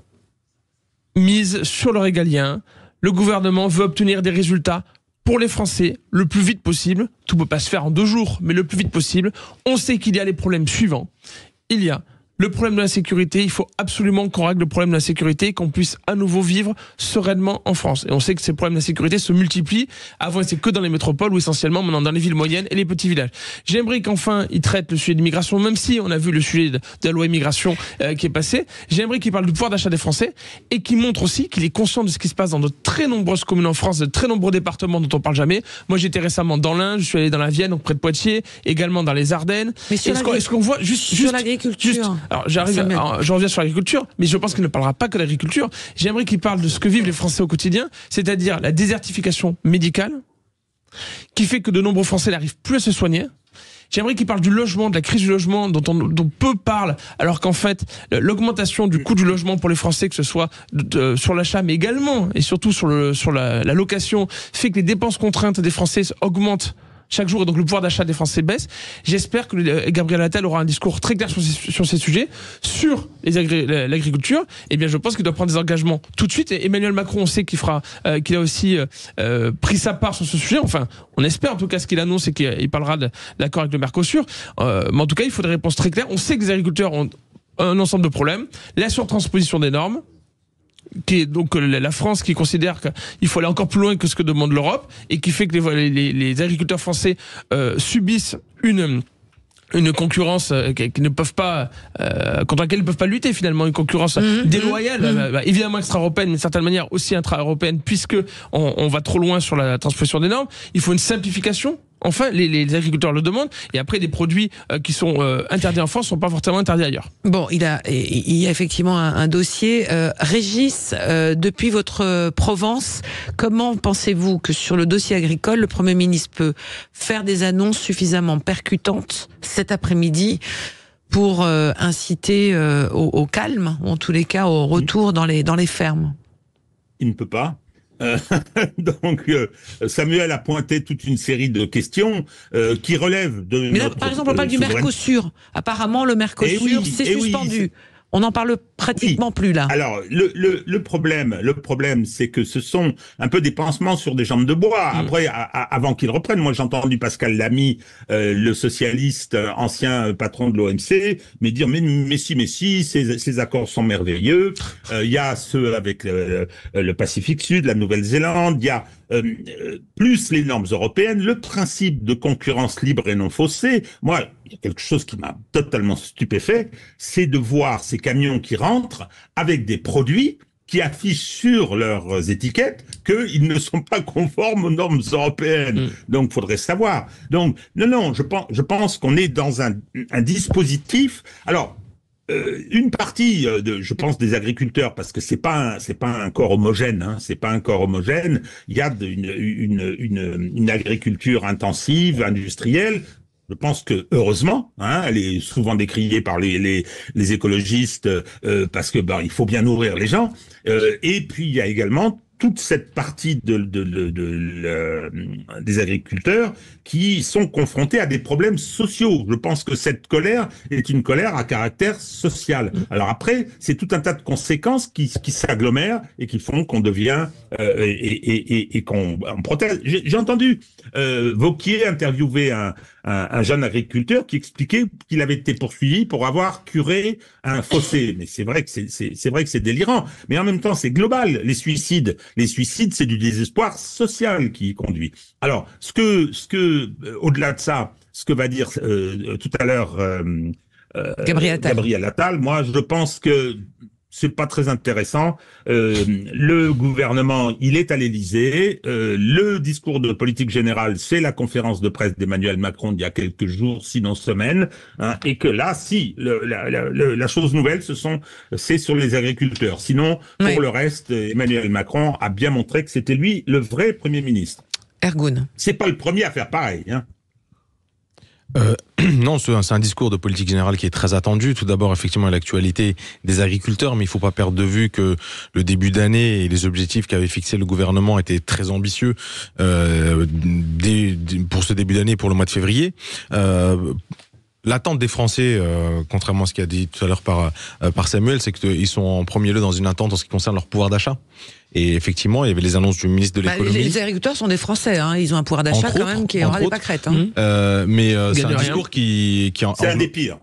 mise sur le régalien, le gouvernement veut obtenir des résultats pour les Français le plus vite possible. Tout ne peut pas se faire en 2 jours, mais le plus vite possible. On sait qu'il y a les problèmes suivants. Il y a le problème de la sécurité, il faut absolument qu'on règle le problème de la sécurité, qu'on puisse à nouveau vivre sereinement en France. Et on sait que ces problèmes de la sécurité se multiplient. Avant, c'est que dans les métropoles ou essentiellement maintenant dans les villes moyennes et les petits villages. J'aimerais qu'enfin, il traite le sujet d'immigration, même si on a vu le sujet de la loi immigration qui est passé. J'aimerais qu'il parle du pouvoir d'achat des Français et qu'il montre aussi qu'il est conscient de ce qui se passe dans de très nombreuses communes en France, de très nombreux départements dont on parle jamais. Moi, j'étais récemment dans l'Ain, je suis allé dans la Vienne, donc près de Poitiers, également dans les Ardennes. Mais est-ce qu'on voit sur l'agriculture? Alors, je reviens sur l'agriculture, mais je pense qu'il ne parlera pas que d'agriculture. J'aimerais qu'il parle de ce que vivent les Français au quotidien, c'est-à-dire la désertification médicale, qui fait que de nombreux Français n'arrivent plus à se soigner. J'aimerais qu'il parle du logement, de la crise du logement dont peu parlent, alors qu'en fait, l'augmentation du coût du logement pour les Français, que ce soit sur l'achat, mais également et surtout sur la location, fait que les dépenses contraintes des Français augmentent chaque jour, et donc le pouvoir d'achat des Français baisse. J'espère que Gabriel Attal aura un discours très clair sur ces sujets, sur l'agriculture. Eh bien, je pense qu'il doit prendre des engagements tout de suite. Et Emmanuel Macron, on sait qu'il a aussi pris sa part sur ce sujet. Enfin, on espère en tout cas ce qu'il annonce et qu'il parlera de l'accord avec le Mercosur. Mais en tout cas, il faut des réponses très claires. On sait que les agriculteurs ont un ensemble de problèmes. La surtransposition des normes, qui est donc la France qui considère qu'il faut aller encore plus loin que ce que demande l'Europe et qui fait que les agriculteurs français subissent une concurrence qui ne peuvent pas contre laquelle ils ne peuvent pas lutter finalement, une concurrence déloyale, évidemment extra-européenne mais d'une certaine manière aussi intra-européenne, puisque on va trop loin sur la transposition des normes. Il faut une simplification. Enfin, les agriculteurs le demandent. Et après, des produits qui sont interdits en France sont pas forcément interdits ailleurs. Bon, il y a effectivement un dossier. Régis, depuis votre Provence, comment pensez-vous que sur le dossier agricole, le Premier ministre peut faire des annonces suffisamment percutantes cet après-midi pour inciter au calme, ou en tous les cas au retour dans les fermes? Il ne peut pas. Donc Samuel a pointé toute une série de questions qui relèvent de. Mais là, par exemple, on parle du Mercosur. Apparemment, le Mercosur c'est suspendu. Oui, on n'en parle pratiquement plus là. Alors le problème, c'est que ce sont un peu des pansements sur des jambes de bois. Après, avant qu'ils reprennent, moi j'ai entendu Pascal Lamy, le socialiste ancien patron de l'OMC, mais dire mais si, ces accords sont merveilleux. Il y a ceux avec le Pacifique Sud, la Nouvelle-Zélande. Il y a plus les normes européennes, le principe de concurrence libre et non faussée. Moi, il y a quelque chose qui m'a totalement stupéfait, c'est de voir ces camions qui rentrent avec des produits qui affichent sur leurs étiquettes qu'ils ne sont pas conformes aux normes européennes. Donc, faudrait savoir. Donc, non, je pense qu'on est dans un dispositif. Alors, une partie je pense des agriculteurs, parce que c'est pas un corps homogène, hein, c'est pas un corps homogène. Il y a une agriculture intensive, industrielle. Je pense que heureusement, hein, elle est souvent décriée par les écologistes parce que il faut bien nourrir les gens. Et puis il y a également toute cette partie des agriculteurs qui sont confrontés à des problèmes sociaux. Je pense que cette colère est une colère à caractère social. Alors après, c'est tout un tas de conséquences qui s'agglomèrent et qui font qu'on devient et qu'on protège. J'ai entendu Wauquiez interviewer un jeune agriculteur qui expliquait qu'il avait été poursuivi pour avoir curé un fossé. Mais c'est vrai que c'est délirant. Mais en même temps, c'est global. Les suicides, c'est du désespoir social qui y conduit. Alors, au-delà de ça, ce que va dire tout à l'heure Gabriel Attal, moi, je pense que c'est pas très intéressant. Le gouvernement, il est à l'Élysée. Le discours de politique générale, c'est la conférence de presse d'Emmanuel Macron d'il y a quelques jours, sinon semaines, hein, et que là, si la chose nouvelle, c'est sur les agriculteurs. Sinon, pour le reste, Emmanuel Macron a bien montré que c'était lui le vrai Premier ministre. Ergun. C'est pas le premier à faire pareil, hein. Non, c'est un discours de politique générale qui est très attendu. Tout d'abord, effectivement, l'actualité des agriculteurs, mais il ne faut pas perdre de vue que le début d'année et les objectifs qu'avait fixés le gouvernement étaient très ambitieux pour ce début d'année, pour le mois de février. L'attente des Français, contrairement à ce qu'a dit tout à l'heure par Samuel, c'est qu'ils sont en premier lieu dans une attente en ce qui concerne leur pouvoir d'achat. Et effectivement, il y avait les annonces du ministre de l'économie. Les agriculteurs sont des Français, hein. Ils ont un pouvoir d'achat quand même qui aura des pâquerettes. Hein. Mais c'est un discours qui c'est un des pires.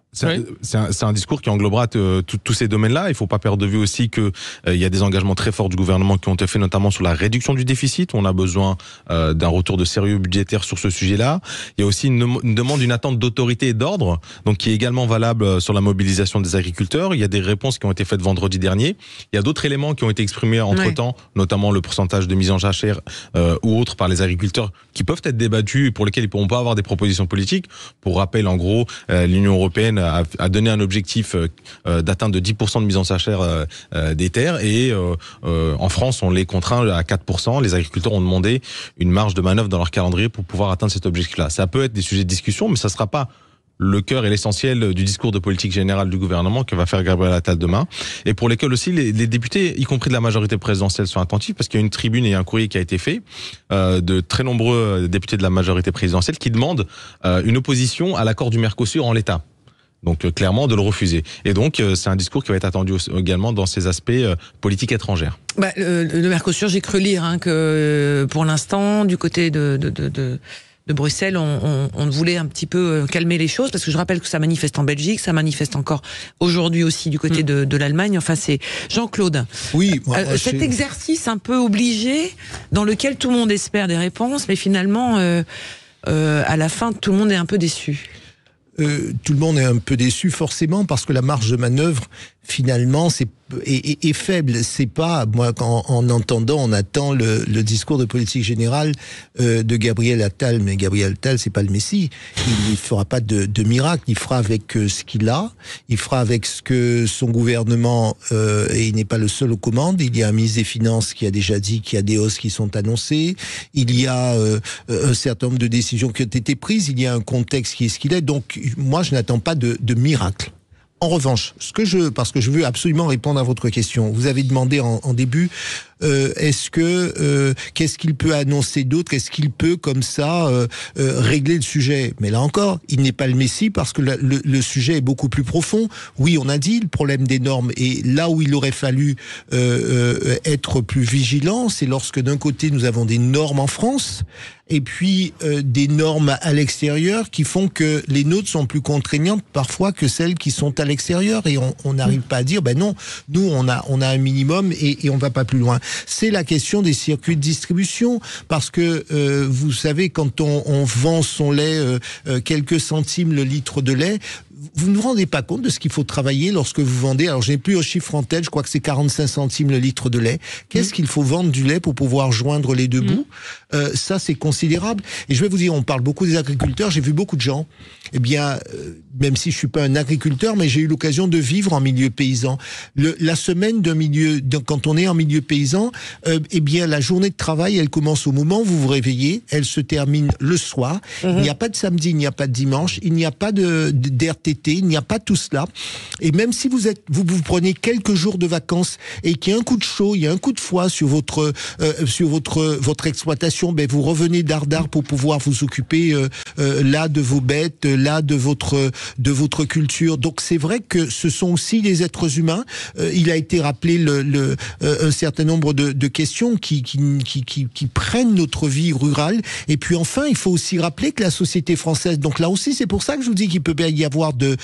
C'est un discours qui englobera tous ces domaines-là. Il faut pas perdre de vue aussi que il y a des engagements très forts du gouvernement qui ont été faits, notamment sur la réduction du déficit. On a besoin d'un retour de sérieux budgétaire sur ce sujet-là. Il y a aussi une demande, une attente d'autorité et d'ordre, donc qui est également valable sur la mobilisation des agriculteurs. Il y a des réponses qui ont été faites vendredi dernier. Il y a d'autres éléments qui ont été exprimés entre-temps, notamment le pourcentage de mise en jachère ou autres par les agriculteurs, qui peuvent être débattus et pour lesquels ils pourront pas avoir des propositions politiques. Pour rappel, en gros, l'Union européenne a donné un objectif d'atteinte de 10% de mise en jachère des terres et en France, on les contraint à 4%. Les agriculteurs ont demandé une marge de manœuvre dans leur calendrier pour pouvoir atteindre cet objectif-là. Ça peut être des sujets de discussion, mais ça sera pas le cœur et l'essentiel du discours de politique générale du gouvernement que va faire Gabriel Attal demain, et pour lesquels aussi les députés, y compris de la majorité présidentielle, sont attentifs, parce qu'il y a une tribune et un courrier qui a été fait de très nombreux députés de la majorité présidentielle qui demandent une opposition à l'accord du Mercosur en l'état. Donc clairement de le refuser. Et donc c'est un discours qui va être attendu également dans ses aspects politiques étrangères. Le Mercosur, j'ai cru lire que pour l'instant, du côté de Bruxelles, on voulait un petit peu calmer les choses, parce que je rappelle que ça manifeste en Belgique, ça manifeste encore aujourd'hui aussi du côté de l'Allemagne. Enfin, c'est Jean-Claude. Oui. Cet exercice un peu obligé, dans lequel tout le monde espère des réponses, mais finalement, à la fin, tout le monde est un peu déçu. Tout le monde est un peu déçu forcément, parce que la marge de manœuvre finalement est faible. C'est pas, moi, en entendant, on attend le discours de politique générale de Gabriel Attal, mais Gabriel Attal, c'est pas le Messie. Il ne fera pas de miracle. Il fera avec ce qu'il a. Il fera avec ce que son gouvernement, et il n'est pas le seul aux commandes. Il y a un ministre des Finances qui a déjà dit qu'il y a des hausses qui sont annoncées. Il y a un certain nombre de décisions qui ont été prises. Il y a un contexte qui est ce qu'il est. Donc, moi, je n'attends pas de miracle. En revanche, parce que je veux absolument répondre à votre question, vous avez demandé en début, qu'est-ce qu'il peut annoncer d'autre, est-ce qu'il peut comme ça régler le sujet? Mais là encore, il n'est pas le Messie, parce que le sujet est beaucoup plus profond. Oui, on a dit le problème des normes, et là où il aurait fallu être plus vigilant, c'est lorsque d'un côté nous avons des normes en France, et puis des normes à l'extérieur qui font que les nôtres sont plus contraignantes parfois que celles qui sont à l'extérieur, et on n'arrive pas à dire non, nous on a un minimum et on va pas plus loin. C'est la question des circuits de distribution, parce que vous savez, quand on vend son lait quelques centimes le litre de lait, vous ne vous rendez pas compte de ce qu'il faut travailler lorsque vous vendez. Alors, je n'ai plus le chiffre en tête, je crois que c'est 45 centimes le litre de lait. Qu'est-ce qu'il faut vendre du lait pour pouvoir joindre les deux bouts? Ça, c'est considérable. Et je vais vous dire, on parle beaucoup des agriculteurs. J'ai vu beaucoup de gens, même si je suis pas un agriculteur, mais j'ai eu l'occasion de vivre en milieu paysan. La semaine quand on est en milieu paysan, la journée de travail, elle commence au moment où vous vous réveillez, elle se termine le soir. Il n'y a pas de samedi, il n'y a pas de dimanche, il n'y a pas d'RTT, il n'y a pas tout cela. Et même si vous prenez quelques jours de vacances et qu'il y a un coup de chaud, il y a un coup de froid sur votre exploitation, vous revenez dardard pour pouvoir vous occuper là de vos bêtes, là de votre culture. Donc c'est vrai que ce sont aussi des êtres humains. Il a été rappelé un certain nombre de questions qui prennent notre vie rurale. Et puis enfin, il faut aussi rappeler que la société française, donc là aussi, c'est pour ça que je vous dis qu'il peut bien y avoir de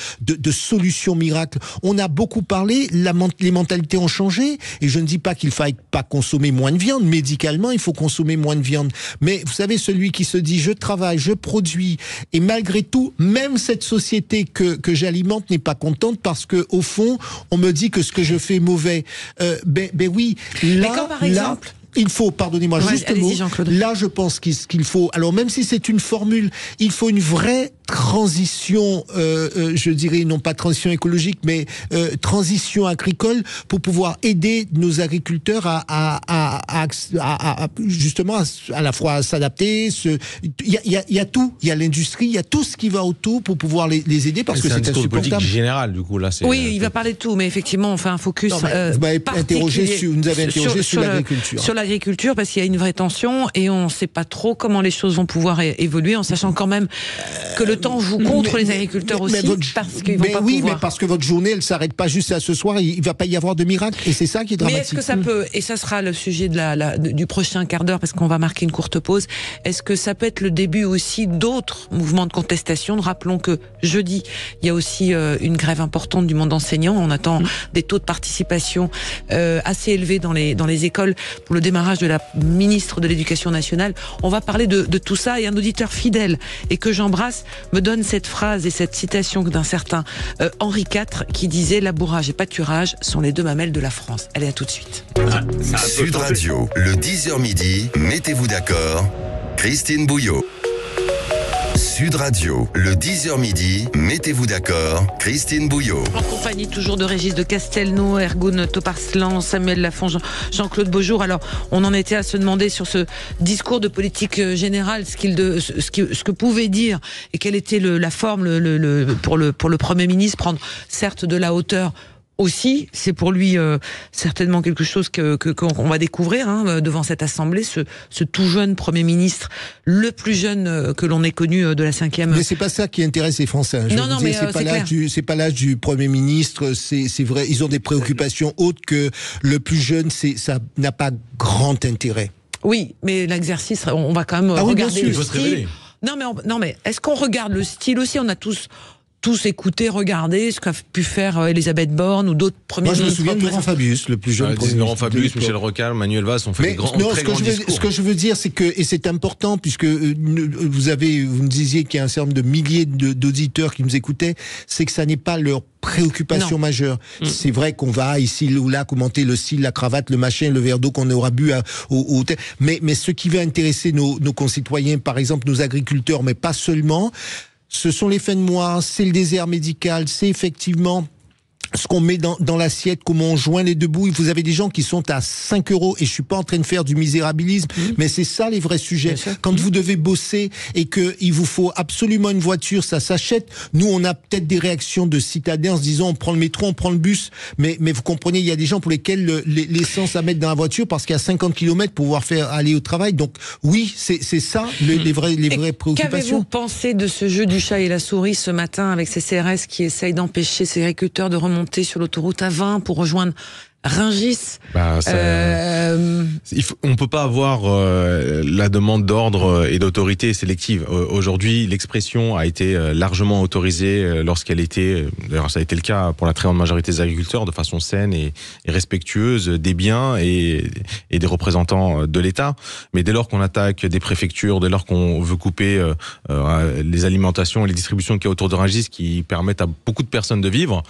solutions miracles. On a beaucoup parlé, les mentalités ont changé, et je ne dis pas qu'il faille pas consommer moins de viande. Médicalement, il faut consommer moins de viande. Mais vous savez, celui qui se dit je travaille, je produis, et malgré tout, même cette société que j'alimente n'est pas contente, parce que au fond, on me dit que ce que je fais est mauvais. Oui. Mais quand par exemple, il faut, pardonnez-moi, juste un mot. Là, je pense qu'il faut, alors même si c'est une formule, il faut une vraie transition, je dirais non pas transition écologique, mais transition agricole, pour pouvoir aider nos agriculteurs à justement à la fois à s'adapter. Il y a tout, il y a l'industrie, il y a tout ce qui va autour pour pouvoir les aider, parce que c'est insupportable. Politique générale, du coup là. Oui, il va parler de tout, mais effectivement, on fait un focus. Vous m'avez interrogé sur l'agriculture. Sur l'agriculture parce qu'il y a une vraie tension et on ne sait pas trop comment les choses vont pouvoir évoluer, en sachant quand même que le temps joue contre les agriculteurs aussi, parce qu'ils vont pas pouvoir. Mais parce que votre journée, elle s'arrête pas juste à ce soir, il va pas y avoir de miracle, et c'est ça qui est dramatique. Mais est-ce que ça peut, et ça sera le sujet du prochain quart d'heure, parce qu'on va marquer une courte pause, est-ce que ça peut être le début aussi d'autres mouvements de contestation? Rappelons que jeudi, il y a aussi une grève importante du monde enseignant. On attend des taux de participation assez élevés dans les écoles pour le démarrage de la ministre de l'Éducation nationale. On va parler de tout ça, et un auditeur fidèle et que j'embrasse me donne cette phrase et cette citation d'un certain Henri IV qui disait: labourage et pâturage sont les deux mamelles de la France. Allez, à tout de suite. Sud Radio, le 10h midi, mettez-vous d'accord, Christine Bouillot. Sud Radio, le 10h midi, mettez-vous d'accord, Christine Bouillot. En compagnie toujours de Régis de Castelnau, Ergun Toparslan, Samuel Lafont, Jean-Claude Beaujour. Alors, on en était à se demander sur ce discours de politique générale, ce que pouvait dire et quelle était la forme pour le Premier ministre, prendre certes de la hauteur. Aussi, c'est pour lui certainement quelque chose qu'on va découvrir devant cette assemblée, ce tout jeune Premier ministre, le plus jeune que l'on ait connu de la 5e. Mais c'est pas ça qui intéresse les Français. C'est pas l'âge du Premier ministre. C'est vrai, ils ont des préoccupations autres que le plus jeune. Ça n'a pas grand intérêt. Oui, mais l'exercice, on va quand même regarder le style. Non, mais est-ce qu'on regarde le style aussi? On a tous écouté, regardé ce qu'a pu faire Elisabeth Borne ou d'autres premiers ministres. Moi, je me souviens de Laurent Fabius, le plus jeune. Laurent Fabius, Michel Rocard, Manuel Valls ont fait des grands discours. Ce que je veux dire, c'est que, et c'est important, puisque vous me disiez qu'il y a un certain nombre de milliers d'auditeurs qui nous écoutaient, c'est que ça n'est pas leur préoccupation majeure. C'est vrai qu'on va ici ou là commenter le style, la cravate, le machin, le verre d'eau qu'on aura bu au thé. Mais ce qui va intéresser nos concitoyens, par exemple nos agriculteurs, mais pas seulement, ce sont les fins de mois, c'est le désert médical, c'est effectivement ce qu'on met dans l'assiette, comment on joint les deux bouts. Vous avez des gens qui sont à 5 €, et je suis pas en train de faire du misérabilisme, mais c'est ça les vrais sujets. Quand vous devez bosser et que il vous faut absolument une voiture, ça s'achète. Nous, on a peut-être des réactions de citadins en se disant on prend le métro, on prend le bus, mais vous comprenez, il y a des gens pour lesquels l'essence à mettre dans la voiture parce qu'il y a 50 km pour pouvoir faire aller au travail. Donc oui, c'est ça les vraies préoccupations. Qu'avez-vous pensé de ce jeu du chat et la souris ce matin avec ces CRS qui essayent d'empêcher ces agriculteurs de remonter sur l'autoroute A20 pour rejoindre Rungis? On peut pas avoir la demande d'ordre et d'autorité sélective. Aujourd'hui, l'expression a été largement autorisée lorsqu'elle était, d'ailleurs ça a été le cas pour la très grande majorité des agriculteurs, de façon saine et respectueuse des biens et des représentants de l'État. Mais dès lors qu'on attaque des préfectures, dès lors qu'on veut couper les alimentations et les distributions qu'il y a autour de Rungis qui permettent à beaucoup de personnes de vivre,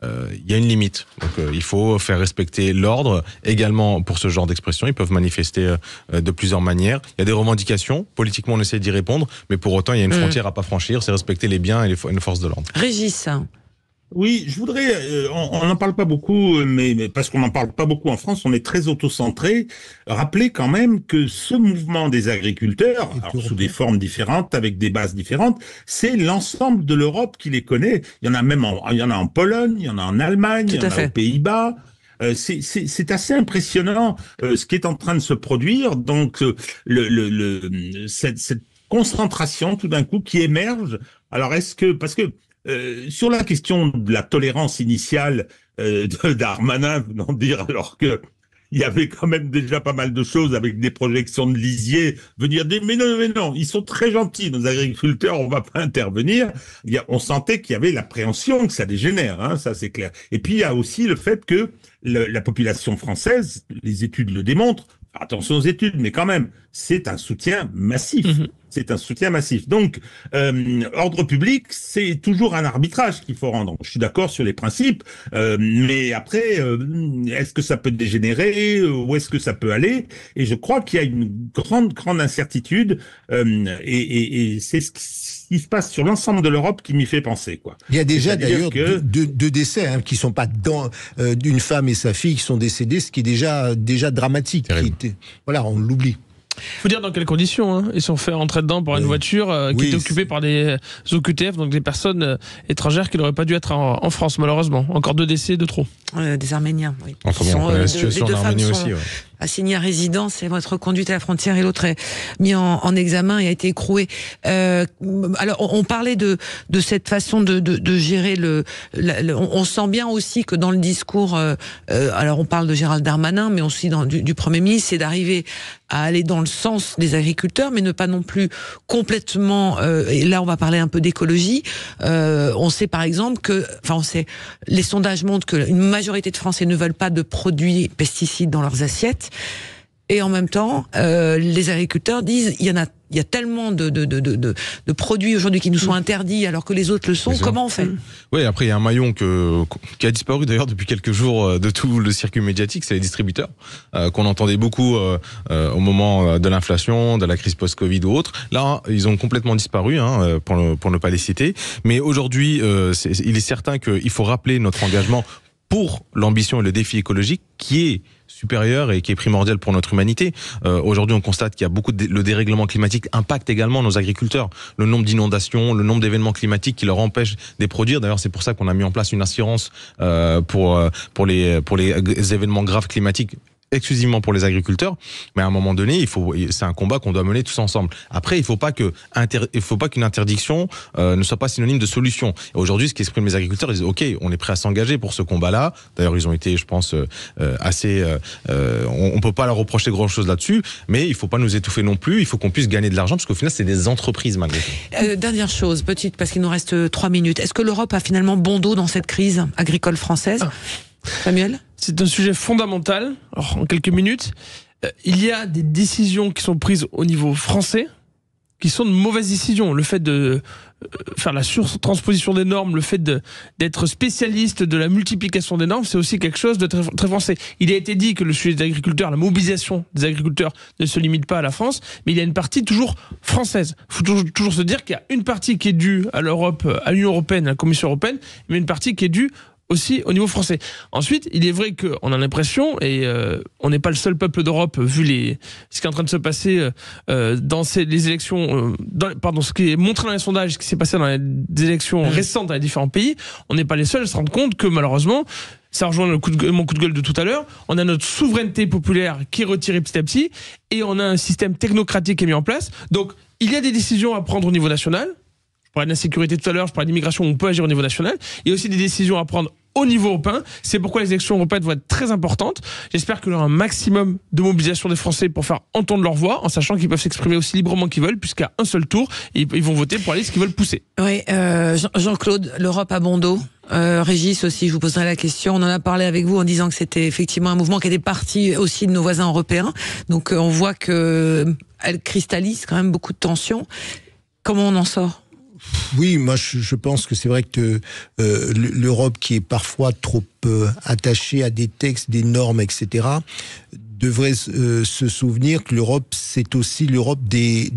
il y a une limite. Donc il faut faire respecter l'ordre également pour ce genre d'expression. Ils peuvent manifester de plusieurs manières. Il y a des revendications. Politiquement, on essaie d'y répondre. Mais pour autant, il y a une frontière à pas franchir. C'est respecter les biens et les forces de l'ordre. Régis. Oui, je voudrais, on n'en parle pas beaucoup, mais parce qu'on n'en parle pas beaucoup en France, on est très autocentré. Rappeler quand même que ce mouvement des agriculteurs, alors sous des formes différentes, avec des bases différentes, c'est l'ensemble de l'Europe qui les connaît. Il y en a même il y en a en Pologne, il y en a en Allemagne, il y en a aux Pays-Bas. C'est assez impressionnant ce qui est en train de se produire. Donc cette concentration tout d'un coup qui émerge. Alors parce que sur la question de la tolérance initiale d'Darmanin, venons dire, alors que il y avait quand même déjà pas mal de choses avec des projections de lisier, venir dire mais non, ils sont très gentils, nos agriculteurs, on va pas intervenir. On sentait qu'il y avait l'appréhension que ça dégénère, ça c'est clair. Et puis il y a aussi le fait que la population française, les études le démontrent, attention aux études, mais quand même, c'est un soutien massif. C'est un soutien massif. Donc, ordre public, c'est toujours un arbitrage qu'il faut rendre. Je suis d'accord sur les principes, mais après, est-ce que ça peut dégénérer? Où est-ce que ça peut aller? Et je crois qu'il y a une grande incertitude, et c'est ce qui se passe sur l'ensemble de l'Europe qui m'y fait penser, quoi. Il y a déjà d'ailleurs deux décès qui sont pas d'une femme et sa fille qui sont décédées, ce qui est déjà dramatique. Voilà, on l'oublie. Faut dire dans quelles conditions ils sont fait rentrer dedans par une voiture qui était occupée par des OQTF, donc des personnes étrangères qui n'auraient pas dû être en France, malheureusement. Encore 2 décès de trop. Des Arméniens, oui. Enfin bon, la situation en Arménie aussi, assigné à résidence et votre conduite à la frontière, et l'autre est mis en examen et a été écroué. Alors, on parlait de cette façon de gérer on sent bien aussi que dans le discours, alors on parle de Gérald Darmanin, mais aussi du Premier ministre, c'est d'arriver à aller dans le sens des agriculteurs, mais ne pas non plus complètement, et là on va parler un peu d'écologie, on sait par exemple les sondages montrent qu'une majorité de Français ne veulent pas de produits pesticides dans leurs assiettes, et en même temps, les agriculteurs disent, il y a tellement de produits aujourd'hui qui nous sont interdits alors que les autres le sont. Comment on fait? Oui, après il y a un maillon qui a disparu d'ailleurs depuis quelques jours de tout le circuit médiatique, c'est les distributeurs, qu'on entendait beaucoup au moment de l'inflation, de la crise post-Covid ou autre. Là, ils ont complètement disparu, pour ne pas les citer. Mais aujourd'hui, il est certain qu'il faut rappeler notre engagement pour l'ambition et le défi écologique qui est supérieur et qui est primordial pour notre humanité. Aujourd'hui, on constate qu'il y a le dérèglement climatique impacte également nos agriculteurs. Le nombre d'inondations, le nombre d'événements climatiques qui leur empêchent de produire. D'ailleurs, c'est pour ça qu'on a mis en place une assurance pour les événements graves climatiques, exclusivement pour les agriculteurs, mais à un moment donné, c'est un combat qu'on doit mener tous ensemble. Après, il faut pas qu'une interdiction ne soit pas synonyme de solution. Et aujourd'hui, ce qu'expriment les agriculteurs, ils disent OK, on est prêt à s'engager pour ce combat-là. D'ailleurs, ils ont été, je pense, assez. On peut pas leur reprocher grand-chose là-dessus, mais il faut pas nous étouffer non plus. Il faut qu'on puisse gagner de l'argent, parce qu'au final, c'est des entreprises malgré tout. Dernière chose, petite, parce qu'il nous reste 3 minutes. Est-ce que l'Europe a finalement bon dos dans cette crise agricole française? Samuel? C'est un sujet fondamental. Alors, en quelques minutes, il y a des décisions qui sont prises au niveau français qui sont de mauvaises décisions. Le fait de faire la surtransposition des normes, le fait d'être spécialiste de la multiplication des normes, c'est aussi quelque chose de très, très français. Il a été dit que le sujet des agriculteurs, la mobilisation des agriculteurs ne se limite pas à la France, mais il y a une partie toujours française. Il faut toujours se dire qu'il y a une partie qui est due à l'Europe, à l'Union européenne, à la Commission européenne, mais une partie qui est due aussi au niveau français. Ensuite, il est vrai qu'on a l'impression, et on n'est pas le seul peuple d'Europe, vu ce qui est en train de se passer dans les élections, ce qui est montré dans les sondages, ce qui s'est passé dans les élections récentes dans les différents pays, on n'est pas les seuls à se rendre compte que malheureusement, ça rejoint mon coup de gueule de tout à l'heure, on a notre souveraineté populaire qui est retirée petit à petit, et on a un système technocratique qui est mis en place. Donc, il y a des décisions à prendre au niveau national. Je parlais de la sécurité tout à l'heure, je parlais d'immigration, on peut agir au niveau national. Il y a aussi des décisions à prendre au niveau européen. C'est pourquoi les élections européennes vont être très importantes. J'espère qu'il y aura un maximum de mobilisation des Français pour faire entendre leur voix, en sachant qu'ils peuvent s'exprimer aussi librement qu'ils veulent, puisqu'à un seul tour, ils vont voter pour aller ce qu'ils veulent pousser. Oui, Jean-Claude, l'Europe a bon dos. Régis aussi, je vous poserai la question. On en a parlé avec vous en disant que c'était effectivement un mouvement qui était parti aussi de nos voisins européens. Donc on voit que elle cristallise quand même beaucoup de tensions. Comment on en sort ? Oui, moi je pense que c'est vrai que l'Europe, qui est parfois trop attachée à des textes, des normes, etc., devrait se souvenir que l'Europe, c'est aussi l'Europe des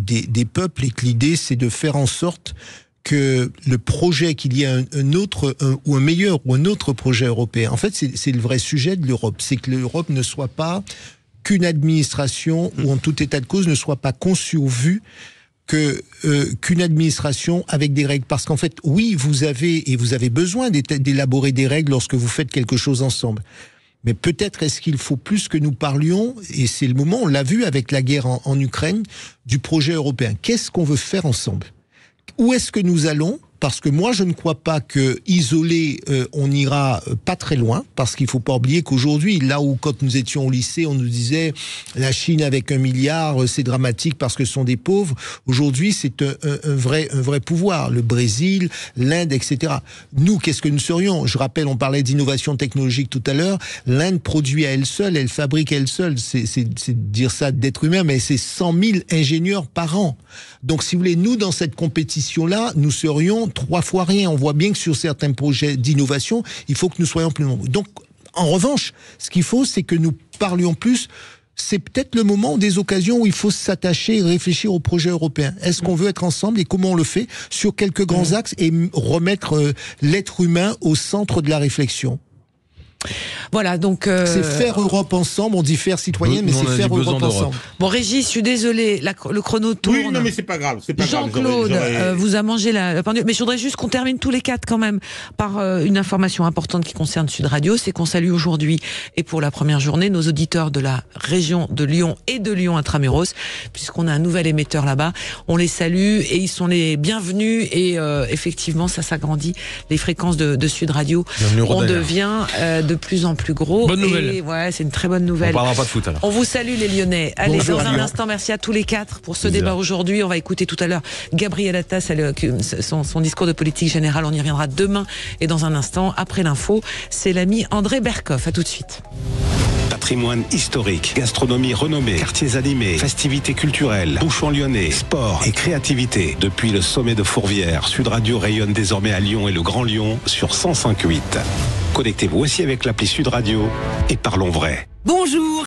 peuples, et que l'idée, c'est de faire en sorte que le projet, qu'il y ait un autre, ou un meilleur, ou un autre projet européen. En fait, c'est le vrai sujet de l'Europe. C'est que l'Europe ne soit pas qu'une administration, ou en tout état de cause, ne soit pas conçue ou vue qu'une administration avec des règles. Parce qu'en fait, oui, vous avez besoin d'élaborer des règles lorsque vous faites quelque chose ensemble. Mais peut-être est-ce qu'il faut plus que nous parlions, et c'est le moment, on l'a vu avec la guerre en Ukraine, du projet européen. Qu'est-ce qu'on veut faire ensemble ? Où est-ce que nous allons ? Parce que moi, je ne crois pas que isolé, on ira pas très loin, parce qu'il faut pas oublier qu'aujourd'hui, là où quand nous étions au lycée, on nous disait la Chine avec 1 milliard, c'est dramatique parce que ce sont des pauvres. Aujourd'hui, c'est un vrai pouvoir. Le Brésil, l'Inde, etc. Nous, qu'est-ce que nous serions ? Je rappelle, on parlait d'innovation technologique tout à l'heure. L'Inde produit à elle seule, elle fabrique à elle seule. C'est dire ça d'être humain, mais c'est 100 000 ingénieurs par an. Donc, si vous voulez, nous, dans cette compétition-là, nous serions 3 fois rien. On voit bien que sur certains projets d'innovation, il faut que nous soyons plus nombreux. Donc, en revanche, ce qu'il faut, c'est que nous parlions plus. C'est peut-être le moment, des occasions où il faut s'attacher et réfléchir au projet européen. Est-ce qu'on veut être ensemble, et comment on le fait sur quelques grands axes, et remettre l'être humain au centre de la réflexion ? Voilà, donc... C'est faire Europe ensemble, on dit faire citoyenne, mais c'est faire Europe ensemble. Bon, Régis, je suis désolé, le chrono tourne. Oui, non, mais c'est pas grave. Jean-Claude vous a mangé la pendule. Mais je voudrais juste qu'on termine tous les quatre quand même par une information importante qui concerne Sud Radio, c'est qu'on salue aujourd'hui, et pour la première journée, nos auditeurs de la région de Lyon et de Lyon Intramuros, puisqu'on a un nouvel émetteur là-bas. On les salue et ils sont les bienvenus, et effectivement, ça s'agrandit, les fréquences de Sud Radio. On devient de plus en plus gros. Bonne nouvelle. Et ouais, c'est une très bonne nouvelle. On parlera pas de foot alors. On vous salue les Lyonnais. Allez, Bonjour, dans un instant, merci à tous les quatre pour ce débat aujourd'hui. On va écouter tout à l'heure Gabriel Attal, son discours de politique générale. On y reviendra demain. Et dans un instant, après l'info, c'est l'ami André Berkoff. À tout de suite. Patrimoine historique, gastronomie renommée, quartiers animés, festivités culturelles, bouchons lyonnais, sport et créativité. Depuis le sommet de Fourvière, Sud Radio rayonne désormais à Lyon et le Grand Lyon sur 105.8. Connectez-vous aussi avec l'appli Sud Radio et parlons vrai. Bonjour.